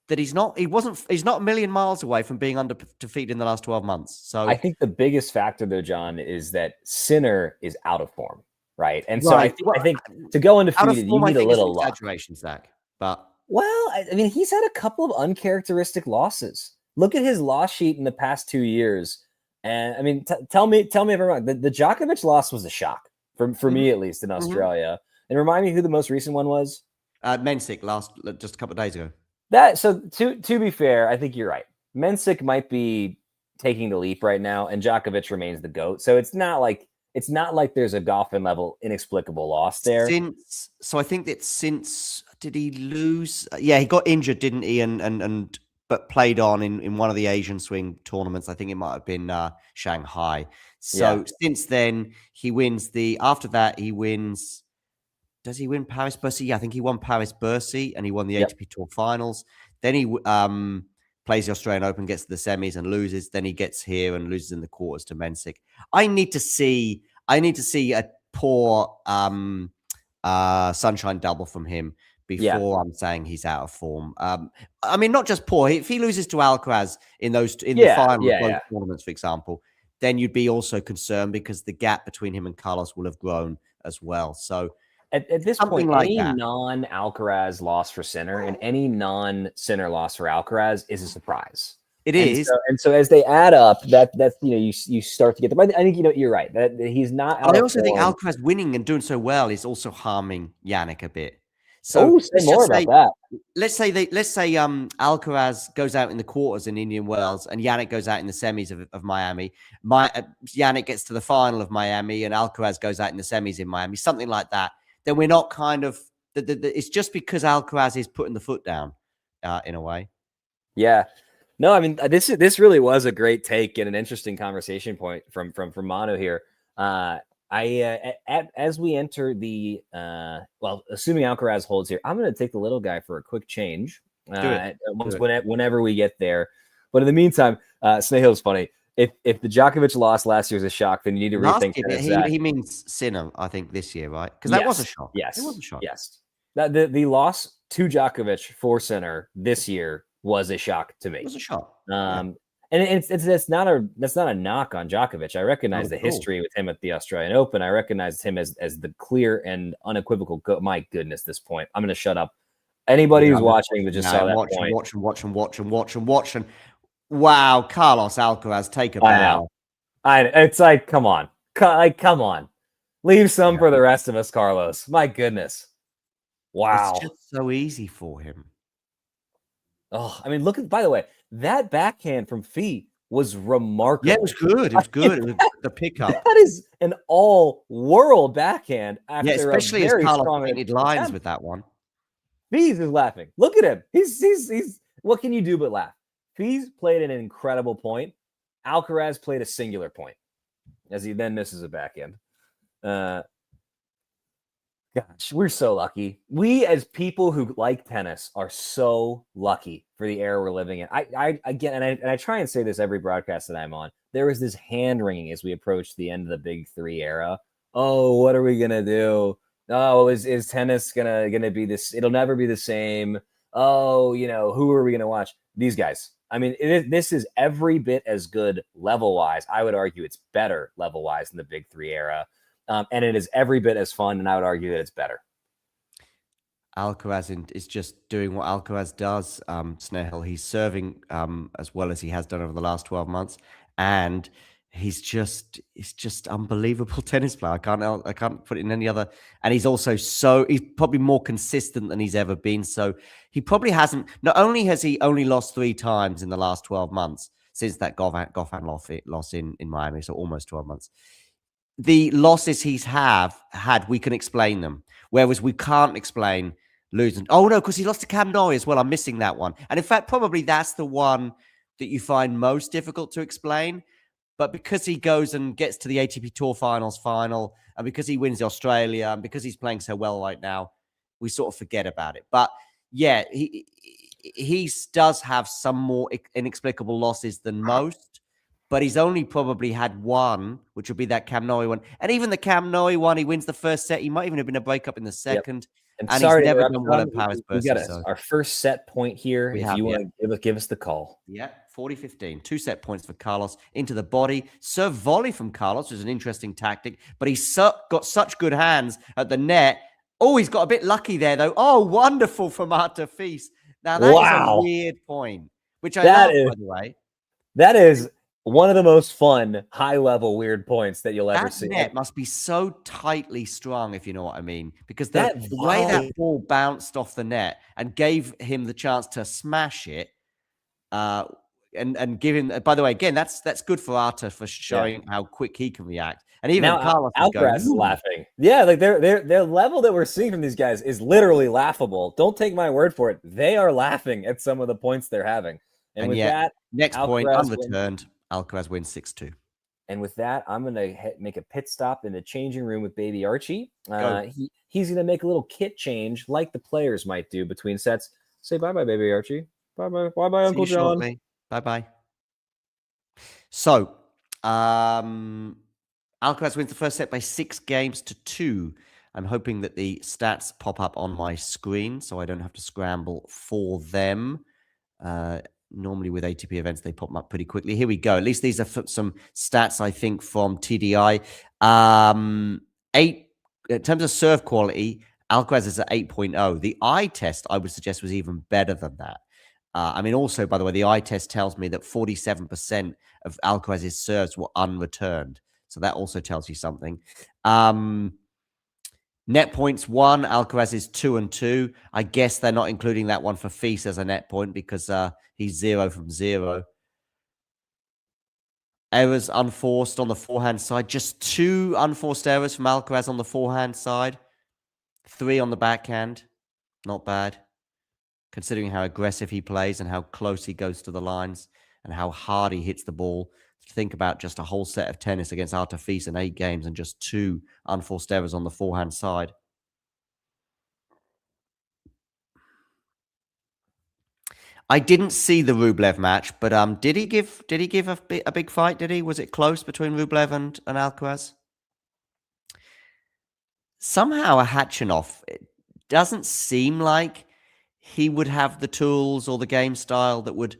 that he's not a million miles away from being undefeated in the last 12 months. So I think the biggest factor though, John, is that Sinner is out of form, right? And so I think to go undefeated, you need a little luck. Exaggeration, Zach. But I mean, he's had a couple of uncharacteristic losses. Look at his loss sheet in the past 2 years. And I mean, tell me if I'm wrong. The Djokovic loss was a shock for me, at least in Australia. And remind me who the most recent one was. Mensik just a couple of days ago. So to be fair, I think you're right. Mensik might be taking the leap right now, and Djokovic remains the GOAT. So it's not like there's a Goffin level inexplicable loss there. I think that since did he lose? Yeah, he got injured, didn't he? And but played on in one of the Asian swing tournaments. I think it might have been Shanghai. So since then, he wins after that, he wins. Does he win Paris Bercy? Yeah, I think he won Paris Bercy and he won the ATP Tour finals. Then he plays the Australian Open, gets to the semis and loses. Then he gets here and loses in the quarters to Mensik. I need to see a poor sunshine double from him before I'm saying he's out of form. I mean, not just poor. If he loses to Alcaraz in the final of both tournaments, for example, then you'd be also concerned because the gap between him and Carlos will have grown as well. So at this point, any non-Alcaraz loss for Sinner and any non-Sinner loss for Alcaraz is a surprise. It is. And so as they add up, that's you start to get the. I think you're right that he's not. I also think Alcaraz winning and doing so well is also harming Yannick a bit. So say more about that. Let's say Alcaraz goes out in the quarters in Indian Wells and Yannick goes out in the semis of Miami. Yannick gets to the final of Miami and Alcaraz goes out in the semis in Miami, something like that. Then we're not kind of it's just because Alcaraz is putting the foot down in a way. Yeah. No, I mean this really was a great take and an interesting conversation point from Manu here. As we enter the assuming Alcaraz holds here, I'm going to take the little guy for a quick change whenever we get there. But in the meantime, Snehil's funny. If the Djokovic loss last year was a shock, then you need to rethink it. He means Sinner, I think, this year, right? Because that was a shock. Yes, it was a shock. Yes, the loss to Djokovic for Sinner this year was a shock to me. It was a shock. And that's not a knock on Djokovic. I recognize the history with him at the Australian Open. I recognize him as the clear and unequivocal my goodness, this point. I'm going to shut up. Anybody who's watching that just saw that point. Watching. Wow, Carlos Alcaraz, take a bow. It's like, come on. Come on. Leave some for the rest of us, Carlos. My goodness. Wow. It's just so easy for him. Oh, I mean, by the way, that backhand from Fee was remarkable. Yeah, it was good. It was good. It was the pickup. That is an all-world backhand. After especially as Carlos painted lines with that one. Fees is laughing. Look at him. He's. What can you do but laugh? Fees played an incredible point. Alcaraz played a singular point as he then misses a backhand. Gosh, we're so lucky. We, as people who like tennis, are so lucky for the era we're living in. I try and say this every broadcast that I'm on. There is this hand wringing as we approach the end of the Big Three era. Oh, what are we gonna do? Oh, is tennis gonna be this? It'll never be the same. Oh, who are we gonna watch? These guys. I mean, this is every bit as good level-wise. I would argue it's better level-wise than the Big Three era. And it is every bit as fun, and I would argue that it's better. Alcaraz is just doing what Alcaraz does, Snehil. He's serving as well as he has done over the last 12 months, and he's just unbelievable tennis player. I can't put it in any other. And he's also he's probably more consistent than he's ever been. So he probably hasn't. Not only has he only lost 3 times in the last 12 months since that Goffin loss in Miami, so almost 12 months. the losses he's had, we can explain them. Whereas we can't explain losing. Oh, no, because he lost to Cam Norrie as well. I'm missing that one. And in fact, probably that's the one that you find most difficult to explain. But because he goes and gets to the ATP Tour Finals final, and because he wins Australia, and because he's playing so well right now, we sort of forget about it. But yeah, he does have some more inexplicable losses than most, but he's only probably had one, which would be that Cam Norrie one. And even the Cam Norrie one, he wins the first set. He might even have been a breakup in the second. And And sorry he's to never interrupt, done well John. in Paris We got so. our first set point here. We if have, you want to give us the call. Yeah, 40-15. 2 set points for Carlos into the body. Serve volley from Carlos, which is an interesting tactic, but he's got such good hands at the net. Oh, he's got a bit lucky there, though. Oh, wonderful from Artur Fils. Now, that is a weird point, which I love, by the way. That is one of the most fun, high-level weird points that you'll ever see. That net must be so tightly strung, if you know what I mean, because the way that ball bounced off the net and gave him the chance to smash it, and give him. By the way, again, that's good for Artur for showing how quick he can react. And even now, Carlos Alcaraz is laughing. Yeah, like their level that we're seeing from these guys is literally laughable. Don't take my word for it; they are laughing at some of the points they're having. And with that, next Alcaraz point unreturned. Alcaraz wins 6-2. And with that, I'm going to make a pit stop in the changing room with baby Archie. He's going to make a little kit change like the players might do between sets. Say bye-bye, baby Archie. Bye-bye. Bye-bye, Uncle John. Shortly. Bye-bye. So, Alcaraz wins the first set by 6-2. I'm hoping that the stats pop up on my screen so I don't have to scramble for them. Normally with ATP events, they pop up pretty quickly. Here we go. At least these are some stats, I think, from TDI. In terms of serve quality, Alcaraz is at 8.0. The eye test, I would suggest, was even better than that. I mean, also, by the way, the eye test tells me that 47% of Alcaraz's serves were unreturned. So that also tells you something. Net points 1, Alcaraz is 2-2. I guess they're not including that one for Fils as a net point because he's 0 from 0. Errors unforced on the forehand side. Just 2 unforced errors from Alcaraz on the forehand side. 3 on the backhand. Not bad. Considering how aggressive he plays and how close he goes to the lines and how hard he hits the ball. Think about just a whole set of tennis against Artur Fils in 8 games and just 2 unforced errors on the forehand side. I didn't see the Rublev match, but did he give a big fight? Did he? Was it close between Rublev and Alcaraz? Somehow a Khachanov, it doesn't seem like he would have the tools or the game style that would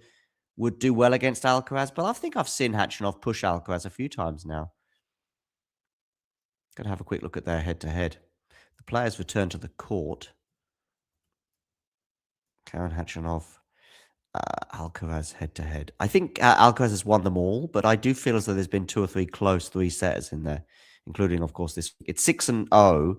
do well against Alcaraz, but I think I've seen Khachanov push Alcaraz a few times now. Going to have a quick look at their head-to-head. The players return to the court. Karen Khachanov, Alcaraz head-to-head. I think Alcaraz has won them all, but I do feel as though there's been 2 or 3 close 3-setters in there, including, of course, this. It's 6-0.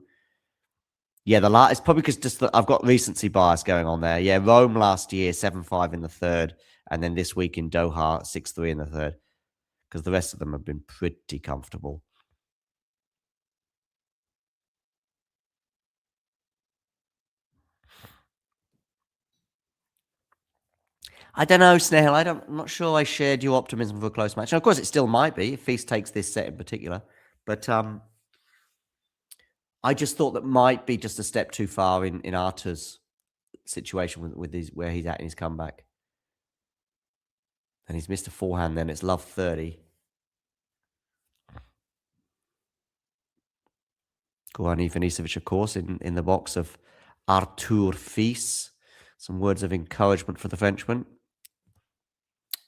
Yeah, it's probably because I've got recency bias going on there. Yeah, Rome last year, 7-5 in the third. And then this week in Doha, 6-3 in the third. Because the rest of them have been pretty comfortable. I don't know, Snail. I'm not sure I shared your optimism for a close match. And of course, it still might be if Fils takes this set in particular. But I just thought that might be just a step too far in Artur's situation with where he's at in his comeback. And he's missed a forehand then. It's love 30. Goran Ivanisevic, of course, in the box of Artur Fils. Some words of encouragement for the Frenchman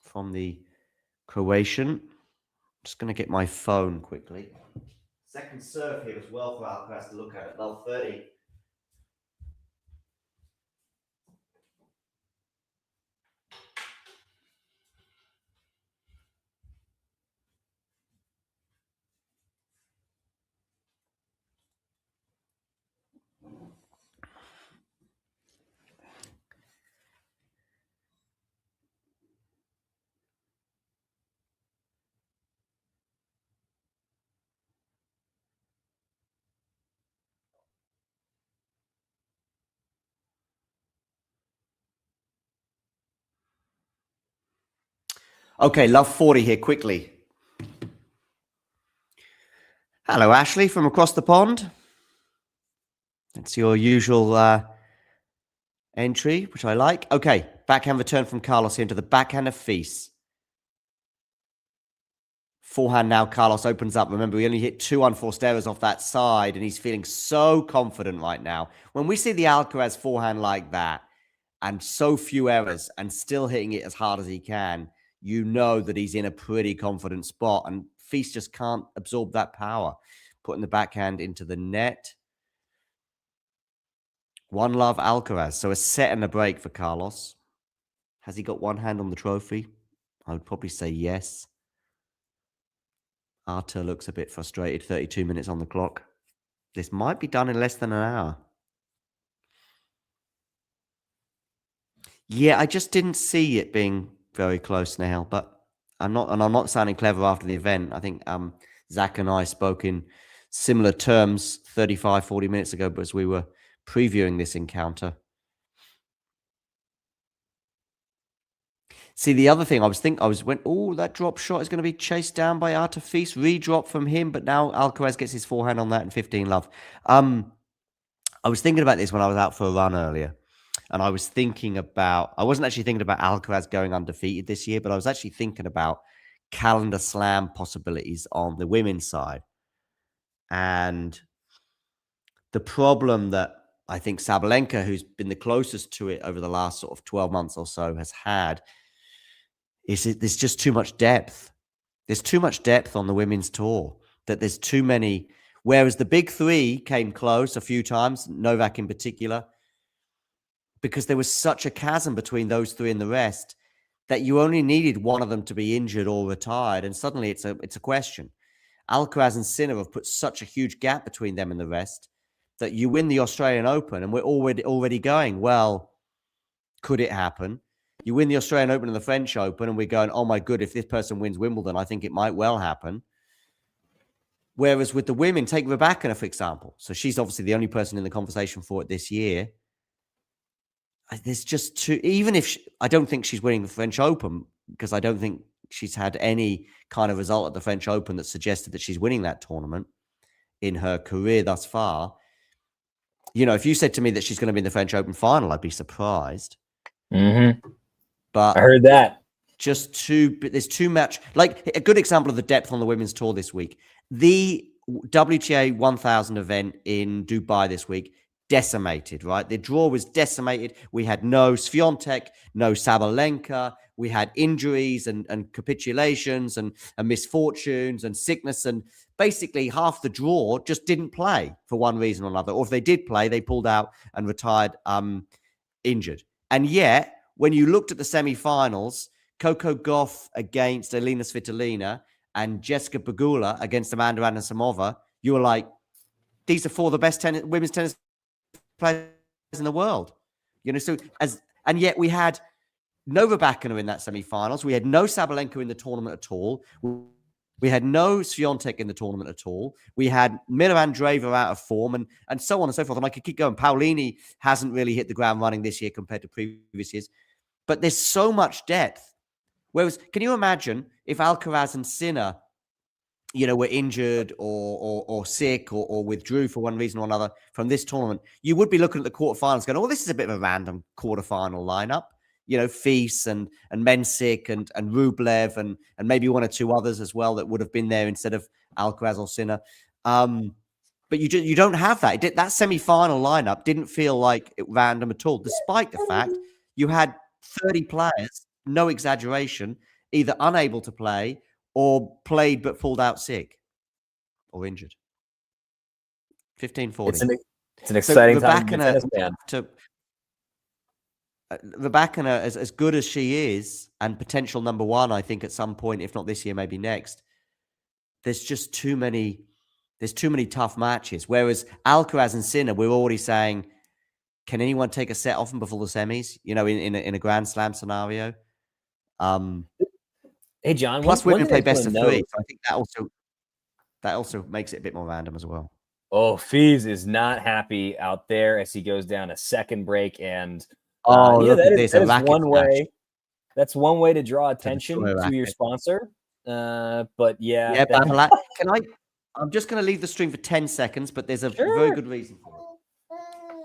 from the Croatian. Just going to get my phone quickly. Second serve here as well for Alcaraz to look at love 30. Okay, love 40 here quickly. Hello, Ashley from across the pond. That's your usual entry, which I like. Okay, backhand return from Carlos here into the backhand of Fils. Forehand now, Carlos opens up. Remember, we only hit 2 unforced errors off that side, and he's feeling so confident right now. When we see the Alcaraz forehand like that, and so few errors, and still hitting it as hard as he can, you know that he's in a pretty confident spot, and Fils just can't absorb that power. Putting the backhand into the net. 1-love Alcaraz. So a set and a break for Carlos. Has he got one hand on the trophy? I would probably say yes. Arthur looks a bit frustrated. 32 minutes on the clock. This might be done in less than an hour. Yeah, I just didn't see it being very close now, but I'm not sounding clever after the event. I think Zach and I spoke in similar terms 35, 40 minutes ago, but as we were previewing this encounter. See, the other thing that drop shot is going to be chased down by Arthur Fils, redrop from him, but now Alcaraz gets his forehand on that and 15-love. I was thinking about this when I was out for a run earlier, and I wasn't actually thinking about Alcaraz going undefeated this year, but I was actually thinking about calendar slam possibilities on the women's side. And the problem that I think Sabalenka, who's been the closest to it over the last sort of 12 months or so, has had is there's just too much depth. There's too much depth on the women's tour, that there's too many. Whereas the big three came close a few times, Novak in particular, because there was such a chasm between those three and the rest that you only needed one of them to be injured or retired, and suddenly it's a question. Alcaraz and Sinner have put such a huge gap between them and the rest that you win the Australian Open and we're already going, well, could it happen? You win the Australian Open and the French Open and we're going, oh my good, if this person wins Wimbledon, I think it might well happen. Whereas with the women, take Rybakina, for example. So she's obviously the only person in the conversation for it this year. There's just too, even if I don't think she's winning the French Open, because I don't think she's had any kind of result at the French Open that suggested that she's winning that tournament in her career thus far. You know, if you said to me that she's going to be in the French Open final, I'd be surprised. Mm-hmm. But I heard that. There's too much. Like a good example of the depth on the women's tour this week. The WTA 1000 event in Dubai this week, decimated, right? The draw was decimated. We had no Swiatek, no Sabalenka. We had injuries and capitulations and misfortunes and sickness. And basically half the draw just didn't play for one reason or another. Or if they did play, they pulled out and retired injured. And yet, when you looked at the semi-finals, Coco Gauff against Elena Svitolina and Jessica Pegula against Amanda Anisimova, you were like, these are four of the best women's tennis players in the world. You know, and yet we had no Rybakina in that semi-finals. We had no Sabalenka in the tournament at all. We had no Swiatek in the tournament at all. We had Mila Andreeva out of form and so on and so forth. And I could keep going. Paolini hasn't really hit the ground running this year compared to previous years. But there's so much depth. Whereas, can you imagine if Alcaraz and Sinner, you know, were injured or sick or withdrew for one reason or another from this tournament? You would be looking at the quarterfinals going, oh, this is a bit of a random quarterfinal lineup. You know, Fils and Mensik and Rublev and maybe one or two others as well that would have been there instead of Alcaraz or Sinner. But you don't have that. That semi-final lineup didn't feel like it random at all, despite the fact you had 30 players, no exaggeration, either unable to play or played but pulled out sick or injured. 15-40. It's an exciting time to be a fan. Rybakina, as good as she is, and potential number one, I think at some point, if not this year, maybe next, there's just too many tough matches. Whereas Alcaraz and Sinner, we're already saying, can anyone take a set off them before the semis? You know, in a Grand Slam scenario. Hey, John. Plus, women play best of three, so I think that also makes it a bit more random as well. Oh, Fils is not happy out there as he goes down a second break and. Look that at is this! A one way. That's one way to draw the attention toy to your racket. sponsor. But yeah, Yeah, Babolat. Can I? I'm just going to leave the stream for 10 seconds, but there's a very good reason for it.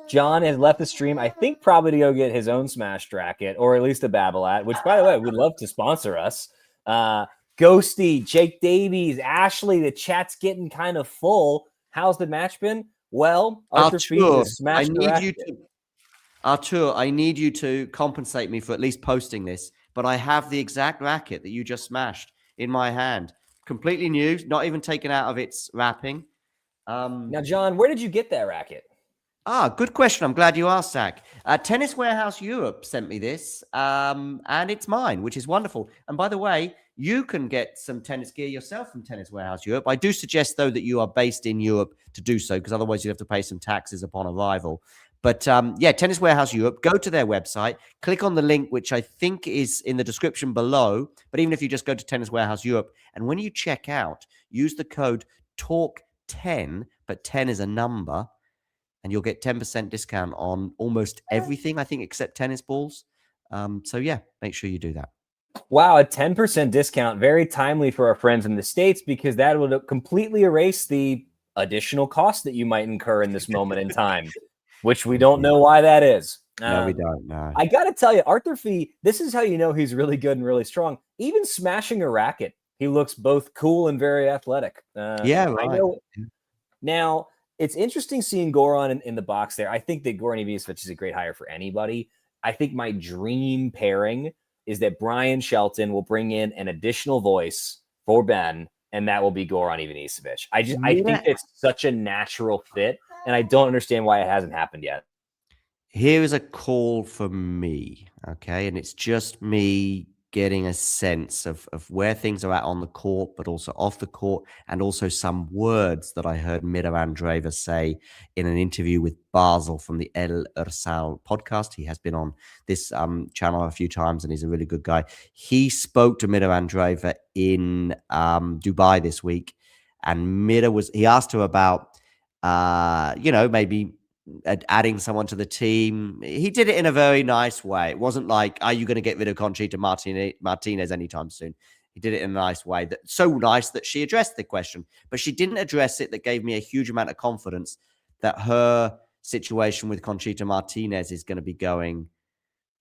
John has left the stream, I think, probably to go get his own smashed racket, or at least a Babolat, which, by the way, we'd love to sponsor us. Ghosty, Jake Davies, Ashley, the chat's getting kind of full. How's the match been? Well, Arthur Fees has smashed the racket. Artur, I need you to compensate me for at least posting this, but I have the exact racket that you just smashed in my hand. Completely new, not even taken out of its wrapping. Now, John, where did you get that racket? Good question. I'm glad you asked, Zach. Tennis Warehouse Europe sent me this, and it's mine, which is wonderful. And by the way, you can get some tennis gear yourself from Tennis Warehouse Europe. I do suggest, though, that you are based in Europe to do so, because otherwise you have to pay some taxes upon arrival. But yeah, Tennis Warehouse Europe, go to their website, click on the link, which I think is in the description below. But even if you just go to Tennis Warehouse Europe, and when you check out, use the code TALK10, but 10 is a number, and you'll get 10% discount on almost everything, I think, except tennis balls. So yeah, make sure you do that. Wow, a 10% discount. Very timely for our friends in the States, because that would completely erase the additional cost that you might incur in this moment in time, which we don't know why that is. No, we don't know. I got to tell you, Arthur Fee, this is how you know he's really good and really strong. Even smashing a racket, he looks both cool and very athletic. Yeah, right. I know. Now, it's interesting seeing Goran in the box there. I think that Goran Ivanisevic is a great hire for anybody. I think my dream pairing is that Brian Shelton will bring in an additional voice for Ben, and that will be Goran Ivanisevic. I think it's such a natural fit, and I don't understand why it hasn't happened yet. Here is a call from me, okay? And it's just me getting a sense of where things are at on the court, but also off the court, and also some words that I heard Mira Andreeva say in an interview with Basel from the El Ursal podcast. He has been on this channel a few times, and he's a really good guy. He spoke to Mira Andreeva in Dubai this week, and he asked her about, maybe adding someone to the team. He did it in a very nice way. It wasn't like, are you going to get rid of Conchita Martinez anytime soon? He did it in a nice way, so nice that she addressed the question, but she didn't address it. That gave me a huge amount of confidence that her situation with Conchita Martinez is going to be going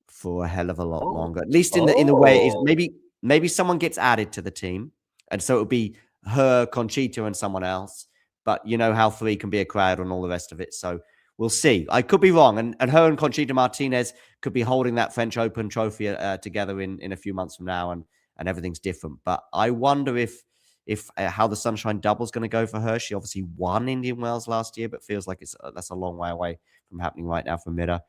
for a hell of a lot longer, at least in the way it is. Maybe someone gets added to the team, and so it'll be her, Conchita, and someone else. But you know how three can be a crowd and all the rest of it. So we'll see. I could be wrong. And her and Conchita Martinez could be holding that French Open trophy together in a few months from now, and everything's different. But I wonder if how the Sunshine Double is going to go for her. She obviously won Indian Wells last year, but feels like that's a long way away from happening right now for Mira.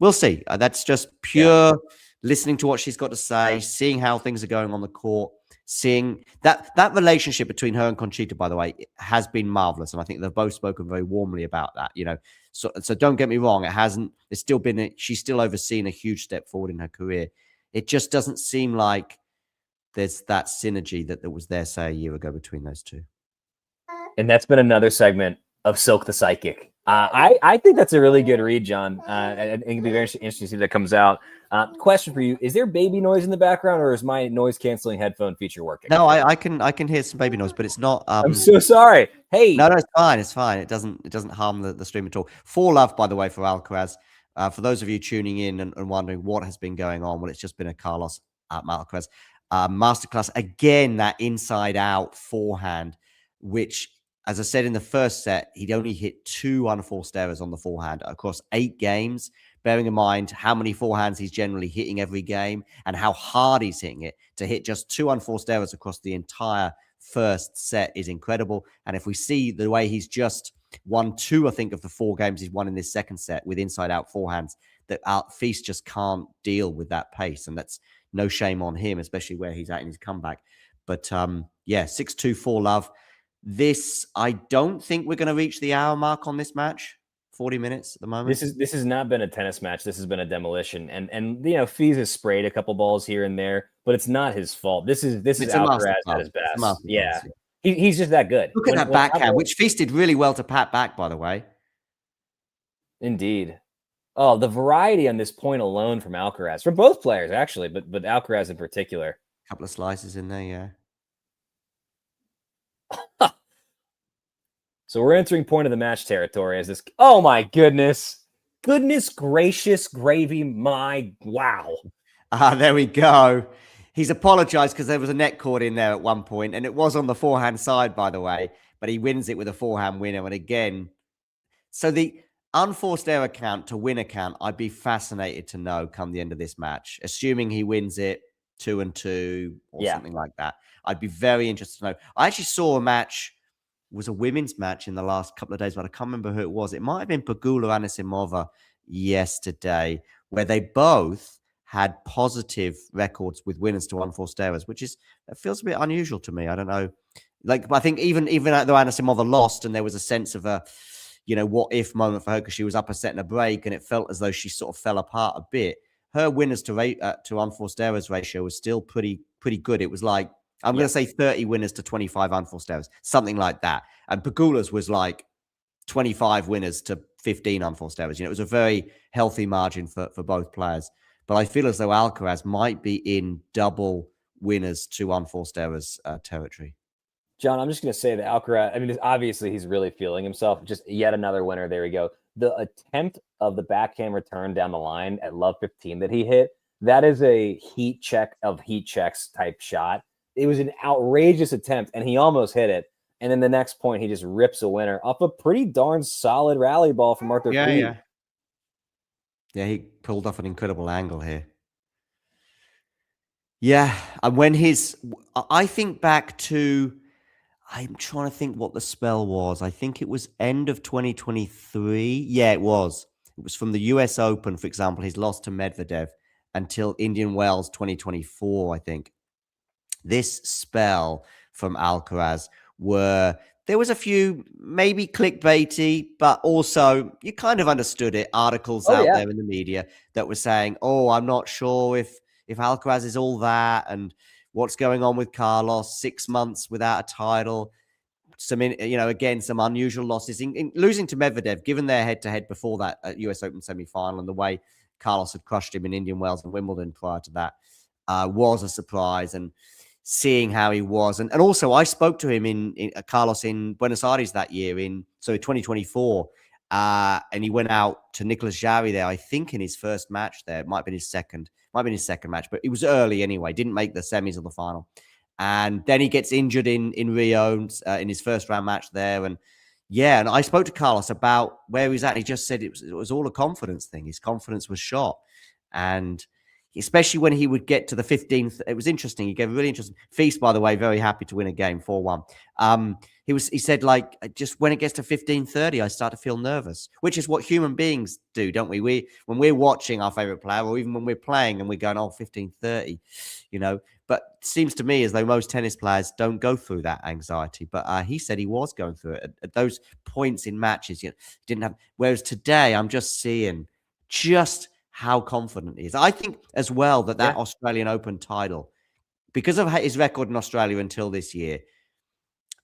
We'll see. That's just pure listening to what she's got to say, seeing how things are going on the court, seeing that relationship between her and Conchita, by the way, has been marvelous. And I think they've both spoken very warmly about that, So don't get me wrong. She's still overseen a huge step forward in her career. It just doesn't seem like there's that synergy that was there, say, a year ago between those two. And that's been another segment of Silk the Psychic. I think that's a really good read, John. And it'll be very interesting to see if that comes out. Question for you: is there baby noise in the background, or is my noise canceling headphone feature working? No, I can hear some baby noise, but it's not. I'm so sorry. Hey, no, it's fine. It's fine. It doesn't harm the stream at all. 4 love, by the way, for Alcaraz. For those of you tuning in and wondering what has been going on, well, it's just been a Carlos Alcaraz masterclass again. That inside out forehand, which, as I said in the first set, he'd only hit 2 unforced errors on the forehand across 8 games, bearing in mind how many forehands he's generally hitting every game and how hard he's hitting it. To hit just 2 unforced errors across the entire first set is incredible. And if we see the way he's just won 2, I think, of the 4 games he's won in this second set with inside-out forehands, that Feast just can't deal with that pace. And that's no shame on him, especially where he's at in his comeback. But 6-2, 4 love. This, I don't think we're going to reach the hour mark on this match. 40 minutes at the moment. This has not been a tennis match. This has been a demolition. And Fees has sprayed a couple balls here and there, but it's not his fault. This is Alcaraz at his best. Yeah. He's just that good. Look at that backhand, which Feast did really well to pat back, by the way. Indeed. Oh, the variety on this point alone from Alcaraz, from both players actually, but Alcaraz in particular. A couple of slices in there, yeah. So we're entering point of the match territory as this. Oh my goodness. Goodness gracious gravy. My wow. There we go. He's apologized because there was a net cord in there at one point, and it was on the forehand side, by the way, but he wins it with a forehand winner. And again, so the unforced error count to win count, I'd be fascinated to know come the end of this match, assuming he wins it 2-2 or something like that. I'd be very interested to know. I actually saw a match. Was a women's match in the last couple of days, but I can't remember who it was. It might have been Pegula Anisimova yesterday, where they both had positive records with winners to unforced errors, which is, it feels a bit unusual to me. I don't know. Like, I think even though Anisimova lost and there was a sense of a, what if moment for her because she was up a set and a break and it felt as though she sort of fell apart a bit. Her winners to unforced errors ratio was still pretty good. It was like, I'm going to say 30 winners to 25 unforced errors, something like that. And Pegula's was like 25 winners to 15 unforced errors. It was a very healthy margin for both players. But I feel as though Alcaraz might be in double winners to unforced errors territory. John, I'm just going to say that Alcaraz, I mean, obviously he's really feeling himself. Just yet another winner. There we go. The attempt of the backhand return down the line at love 15 that he hit, that is a heat check of heat checks type shot. It was an outrageous attempt, and he almost hit it. And then the next point, he just rips a winner off a pretty darn solid rally ball from Arthur Fleet. Yeah, he pulled off an incredible angle here. Yeah, and when I think back to, I'm trying to think what the spell was. I think it was end of 2023. Yeah, it was. It was from the US Open, for example, his loss to Medvedev until Indian Wells 2024, I think. This spell from Alcaraz there was a few maybe clickbaity, but also you kind of understood it. Articles out there in the media that were saying, I'm not sure if Alcaraz is all that and what's going on with Carlos, 6 months without a title. Again, some unusual losses in losing to Medvedev, given their head-to-head before that at US Open semi-final and the way Carlos had crushed him in Indian Wells and Wimbledon prior to that was a surprise. And seeing how he was. And also I spoke to him in Carlos in Buenos Aires that year 2024. And he went out to Nicolas Jarry there, I think in his first match there. It might have been his second match, but it was early anyway. Didn't make the semis of the final. And then he gets injured in Rio in his first round match there. And I spoke to Carlos about where he's at. He just said it was all a confidence thing. His confidence was shot. And especially when he would get to the 15th. It was interesting. He gave a really interesting feast, by the way, very happy to win a game 4-1. He said, like, just when it gets to 15:30, I start to feel nervous, which is what human beings do, don't we? When we're watching our favorite player, or even when we're playing and we're going, 15:30, but it seems to me as though most tennis players don't go through that anxiety. But he said he was going through it at those points in matches. Didn't have. Whereas today, I'm just seeing how confident he is. I think as well that Australian Open title, because of his record in Australia until this year,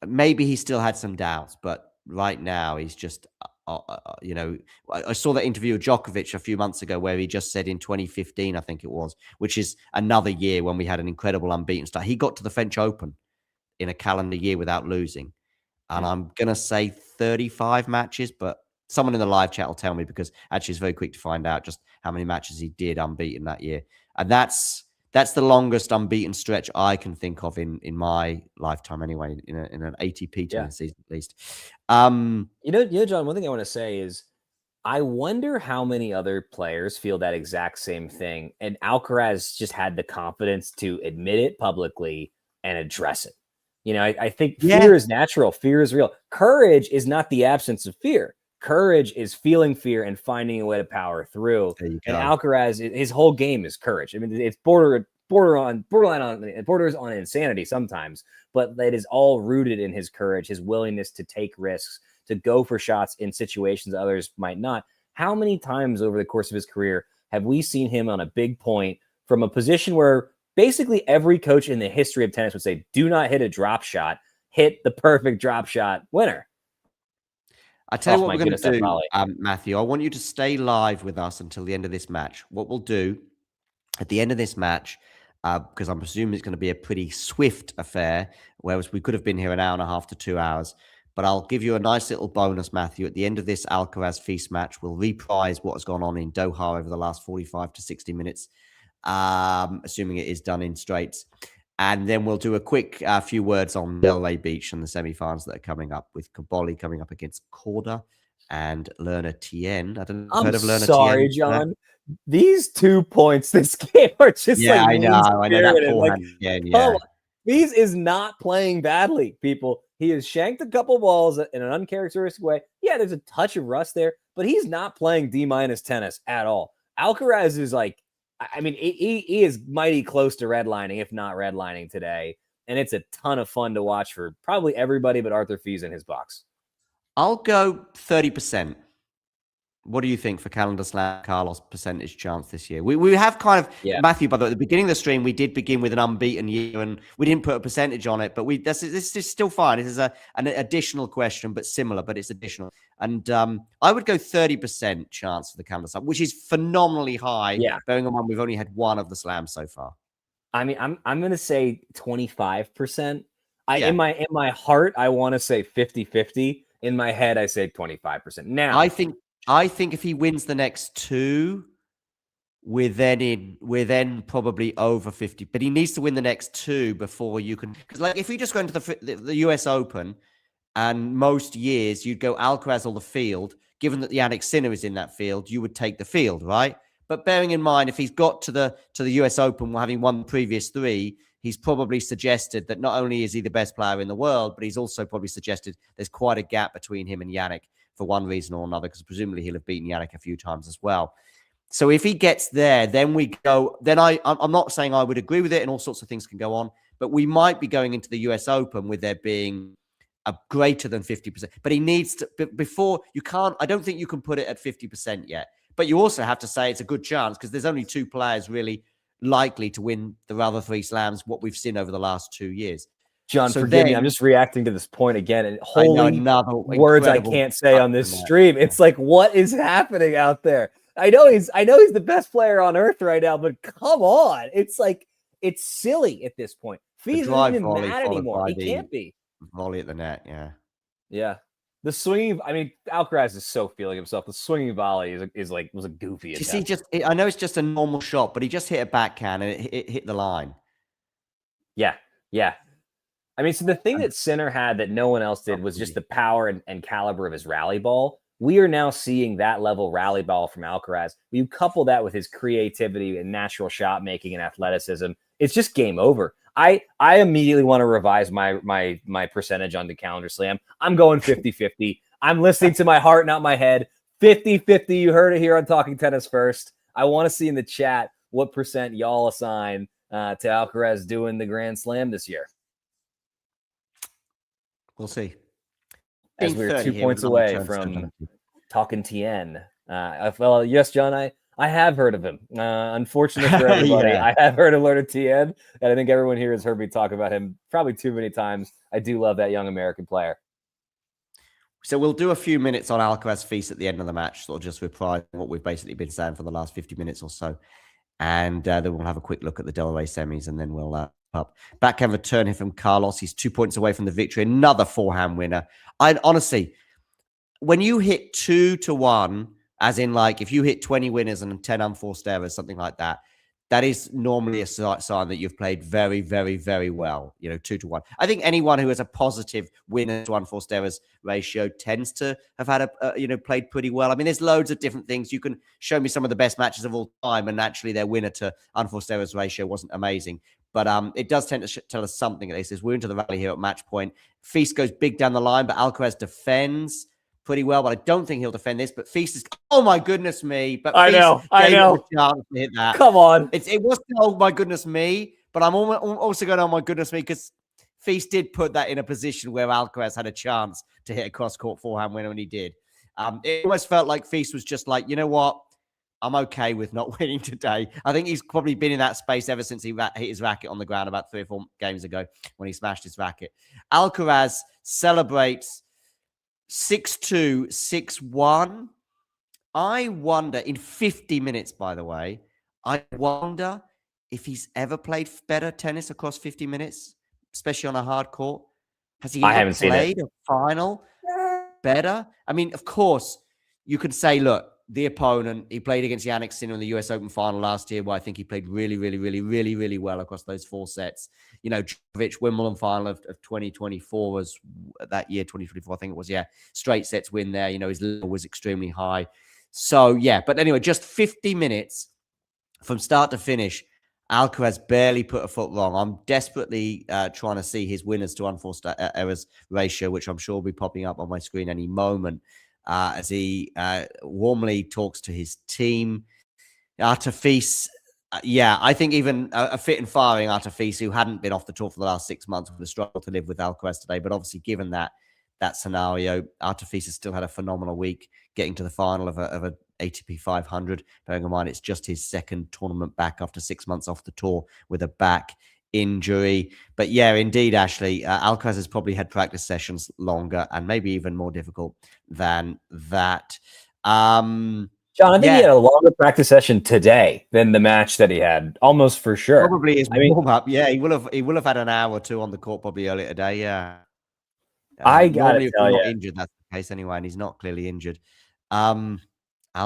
maybe he still had some doubts, but right now he's just, I saw that interview with Djokovic a few months ago where he just said in 2015, I think it was, which is another year when we had an incredible unbeaten start. He got to the French Open in a calendar year without losing. And I'm going to say 35 matches, but someone in the live chat will tell me because actually it's very quick to find out just how many matches he did unbeaten that year. And that's the longest unbeaten stretch I can think of in my lifetime anyway, in an ATP tennis season at least. John, one thing I want to say is I wonder how many other players feel that exact same thing. And Alcaraz just had the confidence to admit it publicly and address it. I think fear is natural. Fear is real. Courage is not the absence of fear. Courage is feeling fear and finding a way to power through. And Alcaraz, his whole game is courage. I mean, it's borders on insanity sometimes, but it is all rooted in his courage, his willingness to take risks, to go for shots in situations others might not. How many times over the course of his career have we seen him on a big point from a position where basically every coach in the history of tennis would say, do not hit a drop shot, hit the perfect drop shot winner? I tell you Oh what my we're going goodness, to that do, volley. Matthew. I want you to stay live with us until the end of this match. What we'll do at the end of this match, because I'm presuming it's going to be a pretty swift affair, whereas we could have been here an hour and a half to 2 hours. But I'll give you a nice little bonus, Matthew. At the end of this Alcaraz Feast match, we'll reprise what has gone on in Doha over the last 45 to 60 minutes, assuming it is done in straights. And then we'll do a quick few words on Delray Beach and the semi-finals that are coming up, with Kaboli coming up against Korda and Lerner Tien. I don't know if you've heard of Lerner Sorry, Tien. John. These 2 points this game are just Yeah, like I know that mean-spirited. Like, forehand again. come Yeah, on. Feast is not playing badly, people. He has shanked a couple balls in an uncharacteristic way. Yeah, there's a touch of rust there, but he's not playing D- tennis at all. Alcaraz is like, I mean, he is mighty close to redlining, if not redlining today. And it's a ton of fun to watch for probably everybody but Arthur Fees in his box. I'll go 30%. What do you think for Calendar Slam Carlos percentage chance this year? We have kind of, Matthew, by the way, at the beginning of the stream, we did begin with an unbeaten year and we didn't put a percentage on it, but this is still fine. This is an additional question, but similar, but it's additional. And I would go 30% chance for the Calendar Slam, which is phenomenally high. Yeah. Bearing in mind we've only had one of the slams so far. I mean, I'm going to say 25%. In my heart, I want to say 50-50. In my head, I say 25%. Now, I think if he wins the next two, we're then probably over 50. But he needs to win the next two before you can. Because like if you just go into the US Open, and most years you'd go Alcaraz or the field. Given that Jannik Sinner is in that field, you would take the field, right? But bearing in mind, if he's got to the US Open, having won the previous three, he's probably suggested that not only is he the best player in the world, but he's also probably suggested there's quite a gap between him and Jannik for one reason or another, because presumably he'll have beaten Jannik a few times as well. So if he gets there, then we go. Then I'm not saying I would agree with it, and all sorts of things can go on, but we might be going into the US Open with there being a greater than 50%. But he needs to before you can't. I don't think you can put it at 50% yet. But you also have to say it's a good chance because there's only two players really likely to win the other three slams. What we've seen over the last 2 years. John, forgive me. I'm just reacting to this point again. And holy words I can't say on this stream. It's like, what is happening out there? I know he's the best player on earth right now, but come on. It's like, it's silly at this point. Fees isn't even mad anymore. He can't be. Volley at the net, yeah. Yeah. The swinging, I mean, Alcaraz is so feeling himself. The swinging volley was a goofy attempt. You see, I know it's just a normal shot, but he just hit a backhand and it hit the line. Yeah, yeah. I mean, so the thing that Sinner had that no one else did was just the power and caliber of his rally ball. We are now seeing that level rally ball from Alcaraz. You couple that with his creativity and natural shot making and athleticism, it's just game over. I immediately want to revise my percentage on the calendar slam. I'm going 50-50. I'm listening to my heart, not my head. 50-50. You heard it here on Talking Tennis First. I want to see in the chat what percent y'all assign to Alcaraz doing the Grand Slam this year. We'll see. As we're 2 points away from Talking Tien. Well, yes, John, I have heard of him. Unfortunate for everybody, I have heard of Lerner Tien, and I think everyone here has heard me talk about him probably too many times. I do love that young American player. So we'll do a few minutes on Alcaraz Feast at the end of the match, sort of just reprising what we've basically been saying for the last 50 minutes or so. And then we'll have a quick look at the Delray semis, and then we'll up. Backhand return here from Carlos. He's 2 points away from the victory. Another forehand winner. Honestly, when you hit 2-1, as in like if you hit 20 winners and 10 unforced errors, something like that, that is normally a sign that you've played very, very, very well. 2-1. I think anyone who has a positive winner to unforced errors ratio tends to have had played pretty well. I mean, there's loads of different things. You can show me some of the best matches of all time, and actually their winner to unforced errors ratio wasn't amazing. But it does tend to tell us something. It says we're into the rally here at match point. Feast goes big down the line, but Alcaraz defends pretty well. But I don't think he'll defend this. But Feast is, oh my goodness me! But I know. A chance to hit that. Come on, it was oh my goodness me. But I'm also going oh my goodness me because Feast did put that in a position where Alcaraz had a chance to hit a cross court forehand winner, and he did. It almost felt like Feast was just like, you know what? I'm okay with not winning today. I think he's probably been in that space ever since he hit his racket on the ground about 3 or 4 games ago when he smashed his racket. Alcaraz celebrates 6-2, 6-1. I wonder, in 50 minutes, by the way, I wonder if he's ever played better tennis across 50 minutes, especially on a hard court. Has he I ever haven't seen it. played a final better? I mean, of course, you could say, look, the opponent, he played against Jannik Sinner in the US Open final last year, where I think he played really well across those 4 sets. You know, Djokovic, Wimbledon final of 2024 was that year, 2024, I think it was, yeah. Straight sets win there. You know, his level was extremely high. So, yeah. But anyway, just 50 minutes from start to finish, Alcaraz barely put a foot wrong. I'm desperately trying to see his winners to unforced errors ratio, which I'm sure will be popping up on my screen any moment as he warmly talks to his team. Artifice, I think even a fit and firing Artifice, who hadn't been off the tour for the last 6 months, would have struggled to live with Alcaraz today. But obviously, given that scenario, Artifice has still had a phenomenal week, getting to the final of a ATP 500. Bearing in mind, it's just his second tournament back after 6 months off the tour with a back injury. But yeah, indeed, Ashley, Alcaraz has probably had practice sessions longer and maybe even more difficult than that. John, I think he had a longer practice session today than the match that he had, almost for sure. Probably his warm-up. Yeah, he will have had an hour or two on the court probably earlier today. Yeah. I gotta tell you, not injured. That's the case anyway, and he's not clearly injured.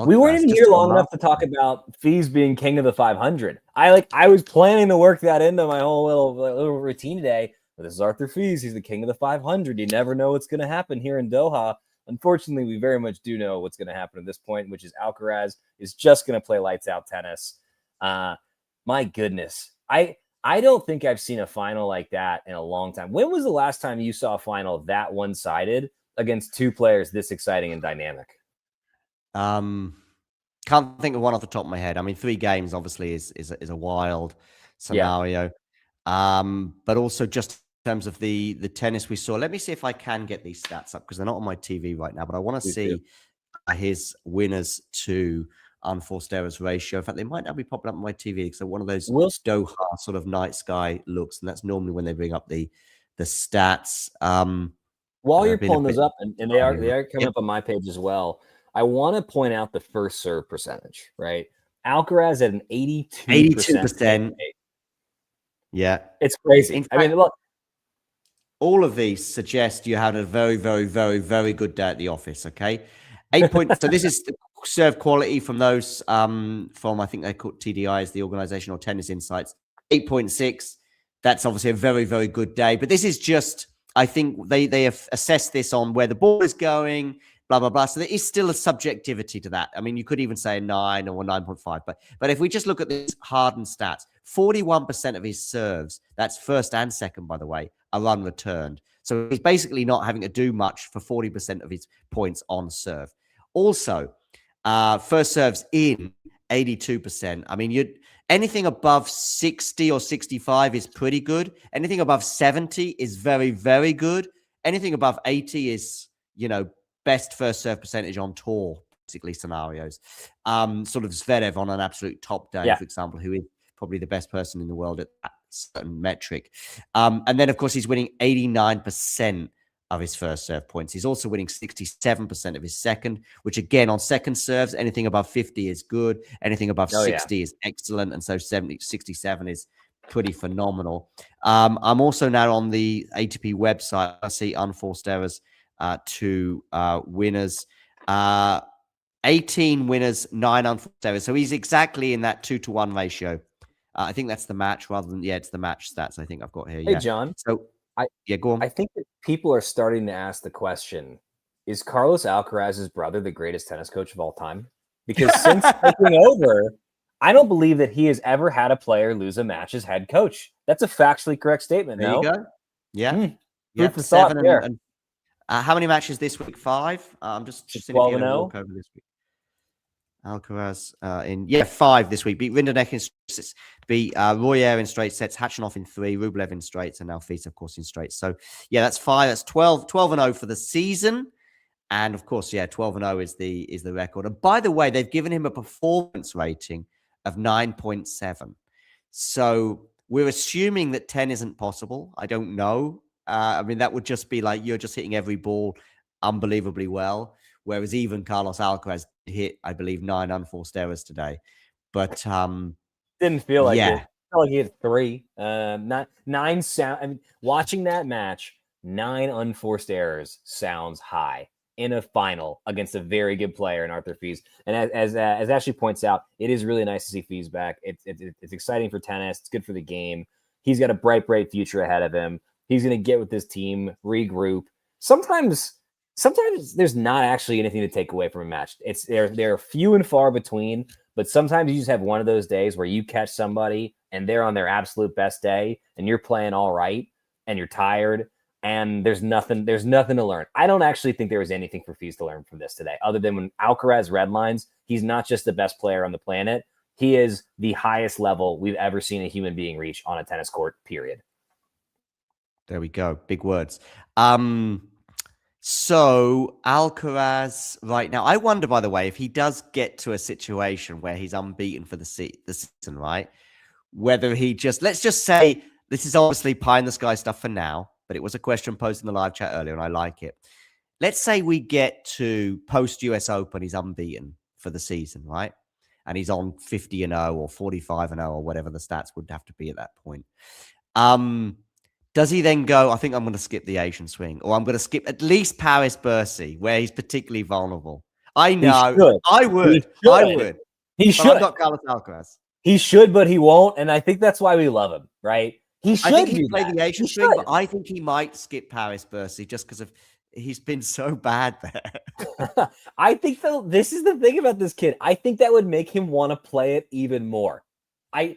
We weren't even here long enough to talk about Fees being king of the 500. I was planning to work that into my whole little routine today. But this is Arthur Fees. He's the king of the 500. You never know what's going to happen here in Doha. Unfortunately, we very much do know what's going to happen at this point, which is Alcaraz is just going to play lights out tennis. My goodness. I don't think I've seen a final like that in a long time. When was the last time you saw a final that one-sided against 2 players this exciting and dynamic? Can't think of one off the top of my head. I mean, 3 games obviously is a wild scenario. Yeah. But also just in terms of the tennis we saw. Let me see if I can get these stats up because they're not on my TV right now. But I want to see his winners to unforced errors ratio. In fact, they might now be popping up on my TV because they're one of those Doha sort of night sky looks, and that's normally when they bring up the stats. While you're pulling those up, and they are coming up on my page as well. I want to point out the first serve percentage, right? Alcaraz at an 82%. Yeah. It's crazy. In fact, I mean, look. All of these suggest you had a very, very, very, very good day at the office, okay? 8 points. So this is the serve quality from those, from I think they call TDI as the Organizational Tennis Insights. 8.6. That's obviously a very, very good day. But this is just, I think they have assessed this on where the ball is going, blah, blah, blah. So there is still a subjectivity to that. I mean, you could even say a 9 or 9.5. But if we just look at these hardened stats, 41% of his serves, that's first and second, by the way, are unreturned. So he's basically not having to do much for 40% of his points on serve. Also, first serves in 82%. I mean, anything above 60 or 65 is pretty good. Anything above 70 is very, very good. Anything above 80 is, best first serve percentage on tour, basically scenarios. Sort of Zverev on an absolute top day, for example, who is probably the best person in the world at that certain metric. And then, of course, he's winning 89% of his first serve points. He's also winning 67% of his second, which again, on second serves, anything above 50 is good. Anything above 60 is excellent. And so 67 is pretty phenomenal. I'm also now on the ATP website. I see unforced errors to winners. 18 winners, 9 unforced errors. So he's exactly in that 2-to-1 ratio. I think that's the match rather than, it's the match stats I think I've got here. Hey, John. So, go on. I think that people are starting to ask the question, is Carlos Alcaraz's brother the greatest tennis coach of all time? Because since taking over, I don't believe that he has ever had a player lose a match as head coach. That's a factually correct statement. There you go. Yeah. Food for thought there. How many matches this week? 5? I'm just seeing if you can walk over this week. Alcaraz in 5 this week. Beat Rinderknecht in straights, beat Royer in straight sets, Khachanov in 3, Rublev in straights, and now Fils, of course, in straights. So that's 5. That's 12-0 for the season. And of course, 12-0 is the record. And by the way, they've given him a performance rating of 9.7. So we're assuming that 10 isn't possible. I don't know. I mean, that would just be like you're just hitting every ball unbelievably well, whereas even Carlos Alcaraz hit, I believe, 9 unforced errors today. But didn't feel like yeah. it. Felt like he had 3. Not 9 sound. I mean, watching that match, 9 unforced errors sounds high in a final against a very good player in Arthur Fils. And as Ashley points out, it is really nice to see Fils back. It's exciting for tennis. It's good for the game. He's got a bright future ahead of him. He's going to get with his team, regroup. Sometimes there's not actually anything to take away from a match. They're few and far between, but sometimes you just have one of those days where you catch somebody and they're on their absolute best day and you're playing all right and you're tired and there's nothing to learn. I don't actually think there was anything for Fils to learn from this today, other than when Alcaraz redlines, he's not just the best player on the planet. He is the highest level we've ever seen a human being reach on a tennis court, period. There we go. Big words. So Alcaraz right now, I wonder, by the way, if he does get to a situation where he's unbeaten for the season, right? Whether he let's just say, this is obviously pie in the sky stuff for now, but it was a question posted in the live chat earlier and I like it. Let's say we get to post US Open, he's unbeaten for the season, right? And he's on 50-0 or 45-0 or whatever the stats would have to be at that point. Does he then go, I think I'm going to skip the Asian swing, or I'm going to skip at least Paris-Bercy, where he's particularly vulnerable? I know. I would. He should. But I'm not Carlos Alcaraz. He should, but he won't. And I think that's why we love him, right? He should. I think he play the Asian swing, but I think he might skip Paris-Bercy just because he's been so bad there. I think, though, this is the thing about this kid. I think that would make him want to play it even more. The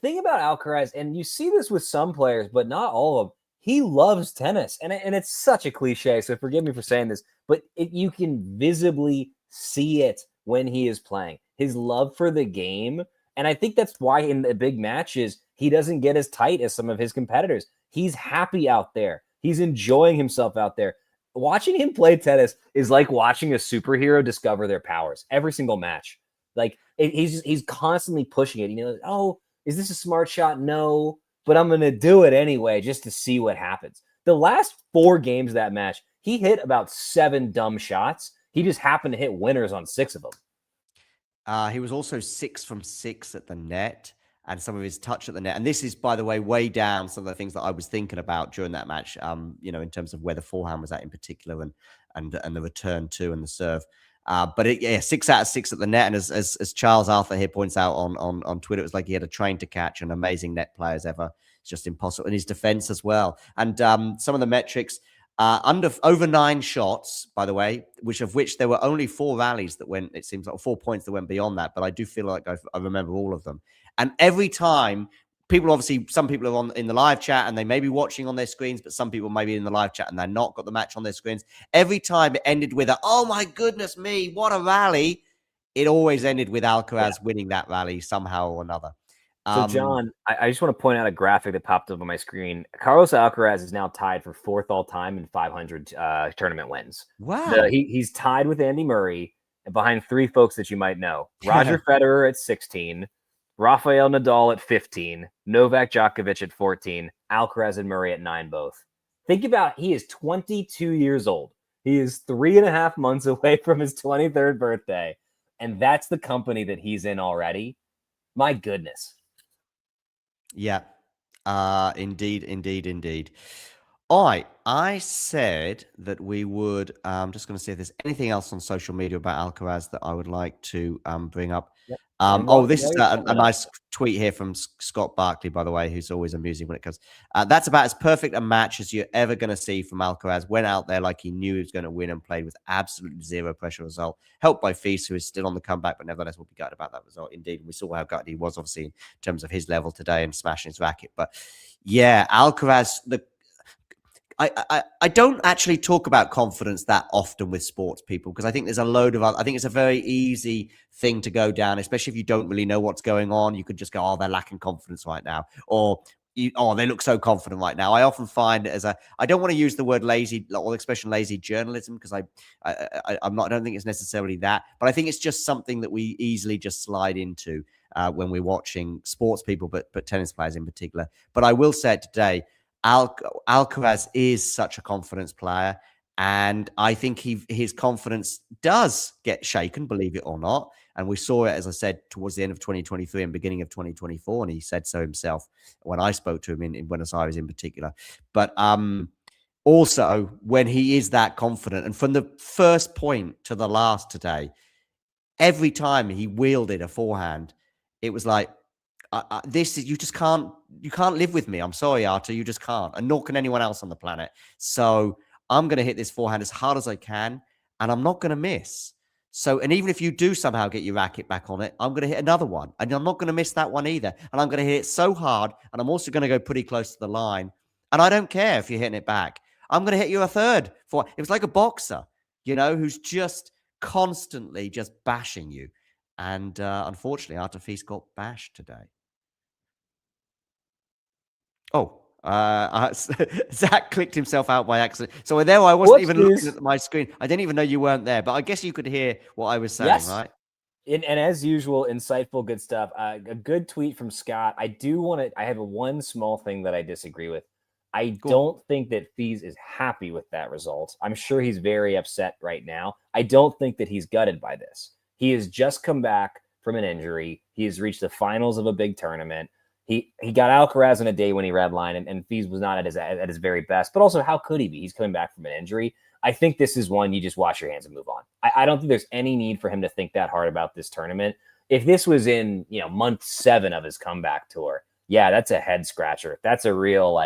thing about Alcaraz, and you see this with some players, but not all of them, he loves tennis. And it's such a cliche, so forgive me for saying this, but you can visibly see it when he is playing. His love for the game. And I think that's why in the big matches, he doesn't get as tight as some of his competitors. He's happy out there. He's enjoying himself out there. Watching him play tennis is like watching a superhero discover their powers every single match. Like, he's constantly pushing it. You know, oh, is this a smart shot? No, but I'm going to do it anyway just to see what happens. The last 4 games of that match, he hit about 7 dumb shots. He just happened to hit winners on 6 of them. He was also 6 from 6 at the net and some of his touch at the net. And this is, by the way, way down some of the things that I was thinking about during that match, in terms of where the forehand was at in particular and the return to and the serve. But 6 out of 6 at the net. And as Charles Arthur here points out on Twitter, it was like he had a train to catch and amazing net play as ever. It's just impossible. And his defense as well. And some of the metrics, over 9 shots, by the way, of which there were only 4 rallies that went, it seems like 4 points that went beyond that. But I do feel like I remember all of them. And every time, some people are in the live chat and they may be watching on their screens, but some people may be in the live chat and they're not got the match on their screens. Every time it ended with oh my goodness me, what a rally. It always ended with Alcaraz winning that rally somehow or another. So, John, I just want to point out a graphic that popped up on my screen. Carlos Alcaraz is now tied for 4th all time in 500 tournament wins. Wow. He's tied with Andy Murray and behind 3 folks that you might know. Roger Federer at 16, Rafael Nadal at 15, Novak Djokovic at 14, Alcaraz and Murray at 9 both. Think about, he is 22 years old. He is 3.5 months away from his 23rd birthday. And that's the company that he's in already. My goodness. Yeah, indeed. All right, I said that we would, I'm just going to see if there's anything else on social media about Alcaraz that I would like to bring up. Yep. This is a nice tweet here from Scott Barkley, by the way, who's always amusing when it comes. That's about as perfect a match as you're ever going to see from Alcaraz. Went out there like he knew he was going to win and played with absolutely zero pressure result. Helped by Fils, who is still on the comeback, but nevertheless will be gutted about that result. Indeed, we saw how gutted he was, obviously, in terms of his level today and smashing his racket. But yeah, Alcaraz, I don't actually talk about confidence that often with sports people because I think there's a load of I think it's a very easy thing to go down, especially if you don't really know what's going on. You could just go, they're lacking confidence right now, or they look so confident right now. I often find it I don't want to use the word lazy or the expression lazy journalism because I don't think it's necessarily that, but I think it's just something that we easily just slide into when we're watching sports people, but tennis players in particular. But I will say it today. Alcaraz is such a confidence player, And I think his confidence does get shaken, believe it or not. And we saw it, as I said, towards the end of 2023 and beginning of 2024. And he said so himself when I spoke to him in Buenos Aires in particular. But also when he is that confident, and from the first point to the last today, every time he wielded a forehand, it was like, this is, you can't live with me. I'm sorry, Artur, you just can't. And nor can anyone else on the planet. So I'm going to hit this forehand as hard as I can, and I'm not going to miss. So, and even if you do somehow get your racket back on it, I'm going to hit another one, and I'm not going to miss that one either. And I'm going to hit it so hard, and I'm also going to go pretty close to the line. And I don't care if you're hitting it back. I'm going to hit you a third. It was like a boxer, who's just constantly just bashing you. And unfortunately, Artur Fils got bashed today. Oh, Zach clicked himself out by accident. So there I wasn't even looking at my screen. I didn't even know you weren't there, but I guess you could hear what I was saying, right? And as usual, insightful, good stuff. A good tweet from Scott. I have one small thing that I disagree with. I don't think that Fils is happy with that result. I'm sure he's very upset right now. I don't think that he's gutted by this. He has just come back from an injury. He has reached the finals of a big tournament. He got Alcaraz in a day when he redlined, and Fils was not at his very best. But also, how could he be? He's coming back from an injury. I think this is one you just wash your hands and move on. I don't think there's any need for him to think that hard about this tournament. If this was in month 7 of his comeback tour, yeah, that's a head scratcher. That's a real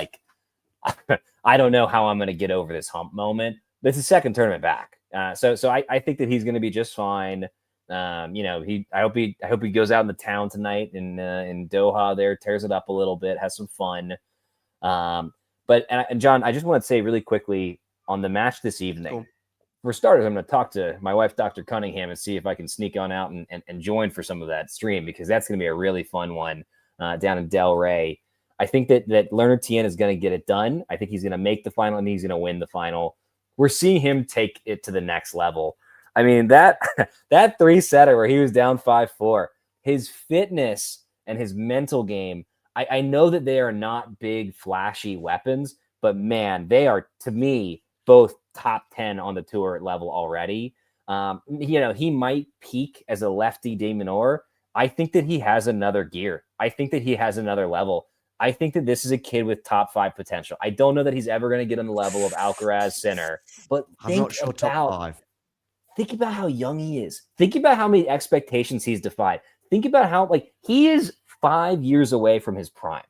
I don't know how I'm going to get over this hump moment. But it's his second tournament back, so I think that he's going to be just fine. I hope he goes out in the town tonight in Doha there, tears it up a little bit, has some fun. But John, I just want to say really quickly on the match this evening. Cool. For starters, I'm going to talk to my wife, Dr. Cunningham, and see if I can sneak on out and join for some of that stream, because that's going to be a really fun one down in Del Rey. I think that Leonard Tien is going to get it done. I think he's going to make the final and he's going to win the final. We're seeing him take it to the next level. I mean, that 3-setter where he was down 5-4, his fitness and his mental game, I know that they are not big, flashy weapons, but man, they are, to me, both top 10 on the tour level already. He might peak as a lefty de Minaur. I think that he has another gear. I think that he has another level. I think that this is a kid with top 5 potential. I don't know that he's ever going to get on the level of Alcaraz, Sinner, but I'm not sure top 5. Think about how young he is. Think about how many expectations he's defied. Think about how he is 5 years away from his prime,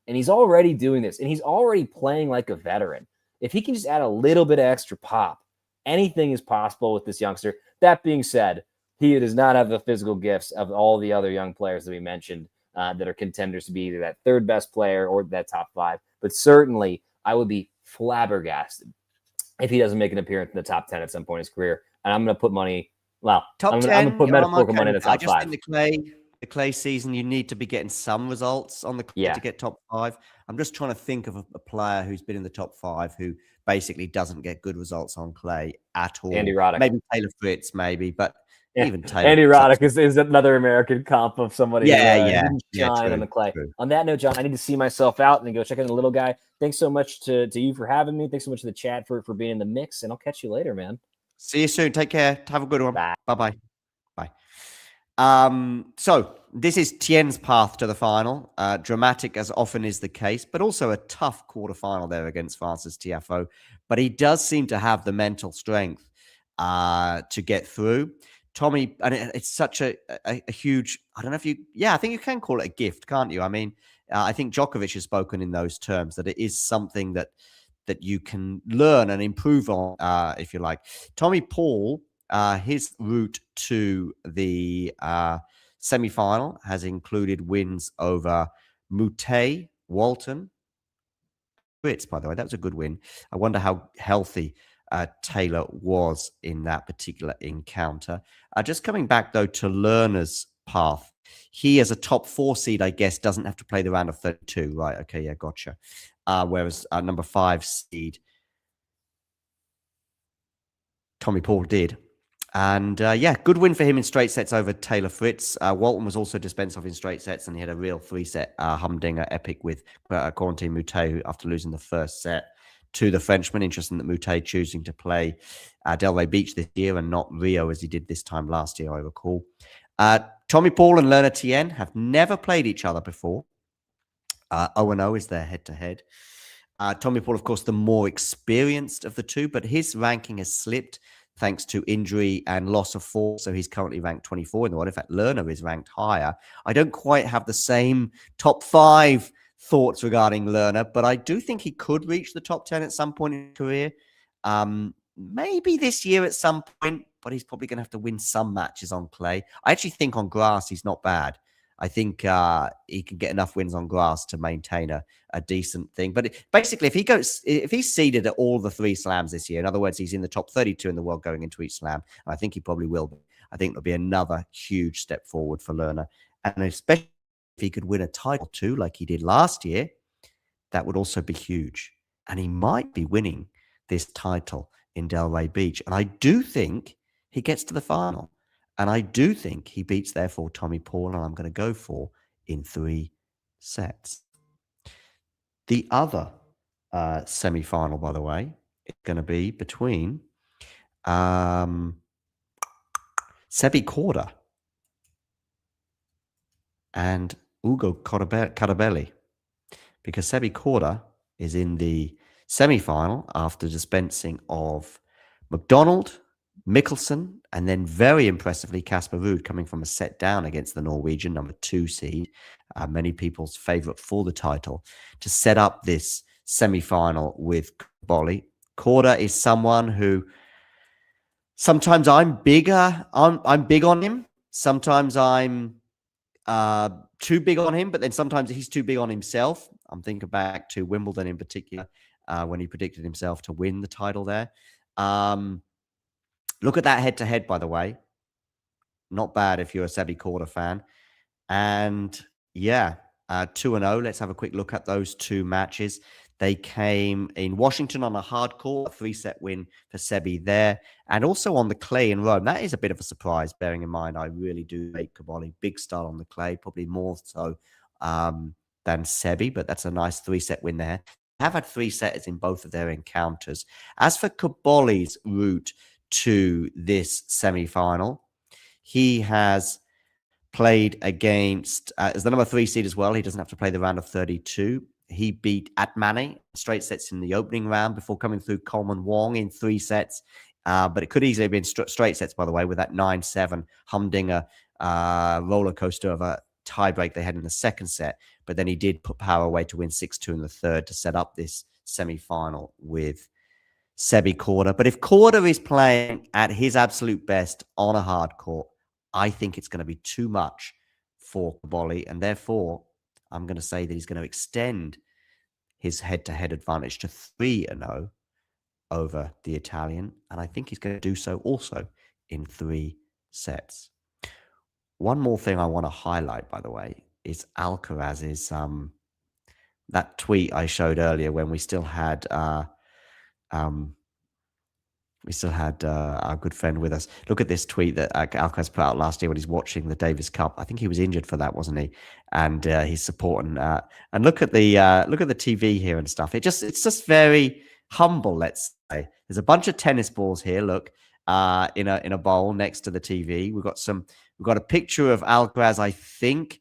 and he's already doing this, and he's already playing like a veteran. If he can just add a little bit of extra pop, anything is possible with this youngster. That being said, he does not have the physical gifts of all the other young players that we mentioned that are contenders to be either that third best player or that top 5. But certainly, I would be flabbergasted if he doesn't make an appearance in the top 10 at some point in his career. And I'm going to put money. Well, top 10. I'm going to put metaphorical money in the top 5. I just think the clay season, you need to be getting some results on the clay to get top 5. I'm just trying to think of a player who's been in the top 5 who basically doesn't get good results on clay at all. Andy Roddick. Maybe Taylor Fritz, but even Taylor. Andy Roddick is another American comp of somebody who didn't shine on the clay. True. On that note, John, I need to see myself out and go check out the little guy. Thanks so much to you for having me. Thanks so much to the chat for being in the mix, and I'll catch you later, man. See you soon. Take care. Have a good one. Bye. Bye-bye. Bye. So this is Tien's path to the final. Dramatic as often is the case, but also a tough quarterfinal there against Francis Tiafoe. But he does seem to have the mental strength to get through. Tommy, and it's such a huge, I don't know if I think you can call it a gift, can't you? I mean, I think Djokovic has spoken in those terms, that it is something that you can learn and improve on, if you like. Tommy Paul, his route to the semi-final has included wins over Mute, Walton, Fritz, by the way. That was a good win. I wonder how healthy Taylor was in that particular encounter. Just coming back, though, to Lerner's path. He, as a top 4 seed, I guess, doesn't have to play the round of 32. Right, okay, yeah, gotcha. Whereas number 5 seed, Tommy Paul did. And, good win for him in straight sets over Taylor Fritz. Walton was also dispensed off in straight sets, and he had a real 3-set humdinger epic with Corentin Moutet after losing the first set to the Frenchman. Interesting that Moutet choosing to play Delray Beach this year and not Rio as he did this time last year, I recall. Tommy Paul and Lerner Tien have never played each other before. 0-0 is their head-to-head. Tommy Paul, of course, the more experienced of the two, but his ranking has slipped thanks to injury and loss of form. So he's currently ranked 24 in the world. In fact, Lerner is ranked higher. I don't quite have the same top 5 thoughts regarding Lerner, but I do think he could reach the top 10 at some point in his career. Maybe this year at some point, but he's probably going to have to win some matches on clay. I actually think on grass he's not bad. I think he can get enough wins on grass to maintain a decent thing. But basically, if he's seeded at all the 3 slams this year, in other words, he's in the top 32 in the world going into each slam, and I think he probably will be. I think there'll be another huge step forward for Lerner. And especially if he could win a title too, like he did last year, that would also be huge. And he might be winning this title in Delray Beach. And I do think he gets to the final. And I do think he beats, therefore, Tommy Paul, and I'm going to go for in 3 sets. The other semi-final, by the way, is going to be between Sebi Korda and Ugo Carabelli, because Sebi Korda is in the semi-final after dispensing of McDonald, Mikkelsen, and then very impressively Casper Ruud coming from a set down against the Norwegian number 2 seed, many people's favorite for the title, to set up this semi-final with Bolli. Korda is someone who sometimes I'm big on him. Sometimes I'm too big on him, but then sometimes he's too big on himself. I'm thinking back to Wimbledon in particular, when he predicted himself to win the title there. Look at that head-to-head, by the way. Not bad if you're a Sebi Korda fan. And yeah, 2-0. Let's have a quick look at those 2 matches. They came in Washington on a hard court, a 3-set win for Sebi there. And also on the clay in Rome. That is a bit of a surprise, bearing in mind I really do rate Caboli. Big style on the clay, probably more so than Sebi, but that's a nice 3-set win there. They have had 3 setters in both of their encounters. As for Caboli's route to this semi-final, he has played against as the number 3 seed as well. He doesn't have to play the round of 32. He beat Atmane straight sets in the opening round before coming through Coleman Wong in 3 sets. But it could easily have been straight sets, by the way, with that 9-7 humdinger roller coaster of a tiebreak they had in the second set. But then he did put power away to win 6-2 in the third to set up this semi-final with Sebi Korda. But if Korda is playing at his absolute best on a hard court, I think it's going to be too much for Caboli, and therefore I'm going to say that he's going to extend his head-to-head advantage to 3-0 over the Italian, and I think he's going to do so also in 3 sets. One more thing I want to highlight, by the way, is Alcaraz's that tweet I showed earlier when we still had our good friend with us. Look at this tweet that Alcaraz put out last year when he's watching the Davis Cup. I think he was injured for that, wasn't he? And he's supporting. And look at the TV here and stuff. It's just very humble. Let's say there's a bunch of tennis balls here. Look, in a bowl next to the TV. We've got a picture of Alcaraz, I think,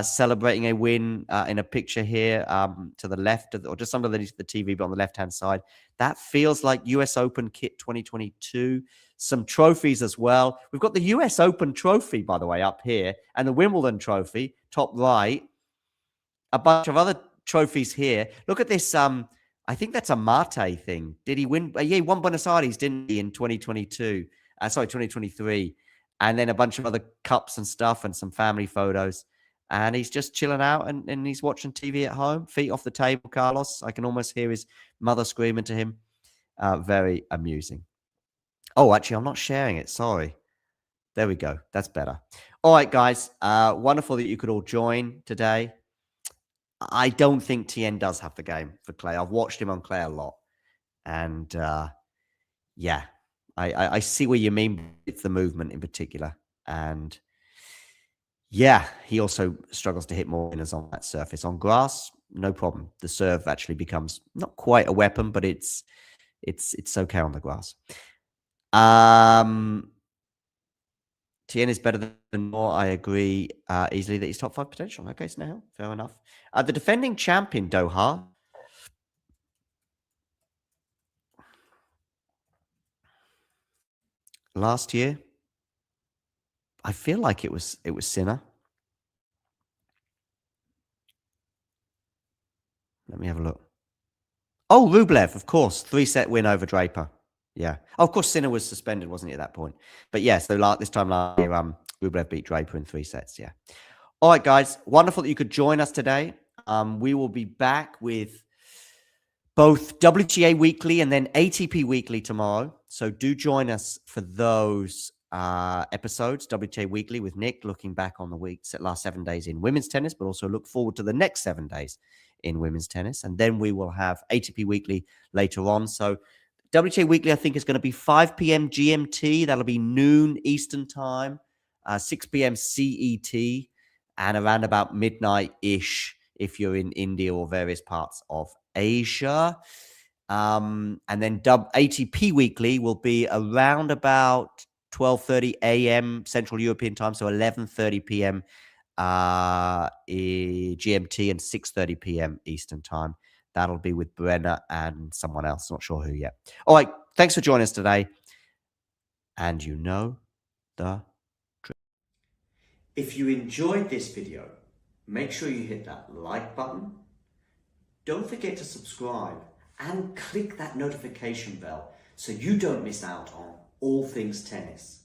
celebrating a win in a picture here to the left, or just under the TV, but on the left-hand side. That feels like US Open Kit 2022. Some trophies as well. We've got the US Open trophy, by the way, up here, and the Wimbledon trophy, top right. A bunch of other trophies here. Look at this. I think that's a Mate thing. Did he win? Yeah, he won Buenos Aires, didn't he, in 2022? 2023. And then a bunch of other cups and stuff and some family photos. And he's just chilling out and he's watching TV at home. Feet off the table, Carlos. I can almost hear his mother screaming to him. Very amusing. Oh, actually, I'm not sharing it. Sorry. There we go. That's better. All right, guys. Wonderful that you could all join today. I don't think Tien does have the game for clay. I've watched him on clay a lot. And yeah, I see what you mean. It's the movement in particular. And yeah, he also struggles to hit more winners on that surface. On grass, no problem. The serve actually becomes not quite a weapon, but it's okay on the grass. Tien is better than more. I agree easily that he's top 5 potential. Okay, Snehal, fair enough. The defending champion, Doha. Last year, I feel like it was Sinner. Let me have a look. Oh, Rublev, of course. 3-set win over Draper. Yeah. Oh, of course, Sinner was suspended, wasn't he, at that point? But yeah, so this time last year, Rublev beat Draper in 3 sets. Yeah. All right, guys. Wonderful that you could join us today. We will be back with both WTA Weekly and then ATP Weekly tomorrow. So do join us for those episodes. WTA Weekly with Nick, looking back on the last 7 days in women's tennis, but also look forward to the next 7 days in women's tennis. And then we will have ATP Weekly later on. So WTA Weekly, I think, is going to be 5 p.m. GMT. That'll be noon Eastern time, 6 p.m. CET, and around about midnight-ish if you're in India or various parts of Asia. And then ATP Weekly will be around about 12:30 a.m. Central European time, so 11:30 p.m. GMT and 6:30 p.m. Eastern time. That'll be with Brenna and someone else. Not sure who yet. All right. Thanks for joining us today. And you know the drill. If you enjoyed this video, make sure you hit that like button. Don't forget to subscribe and click that notification bell so you don't miss out on all things tennis.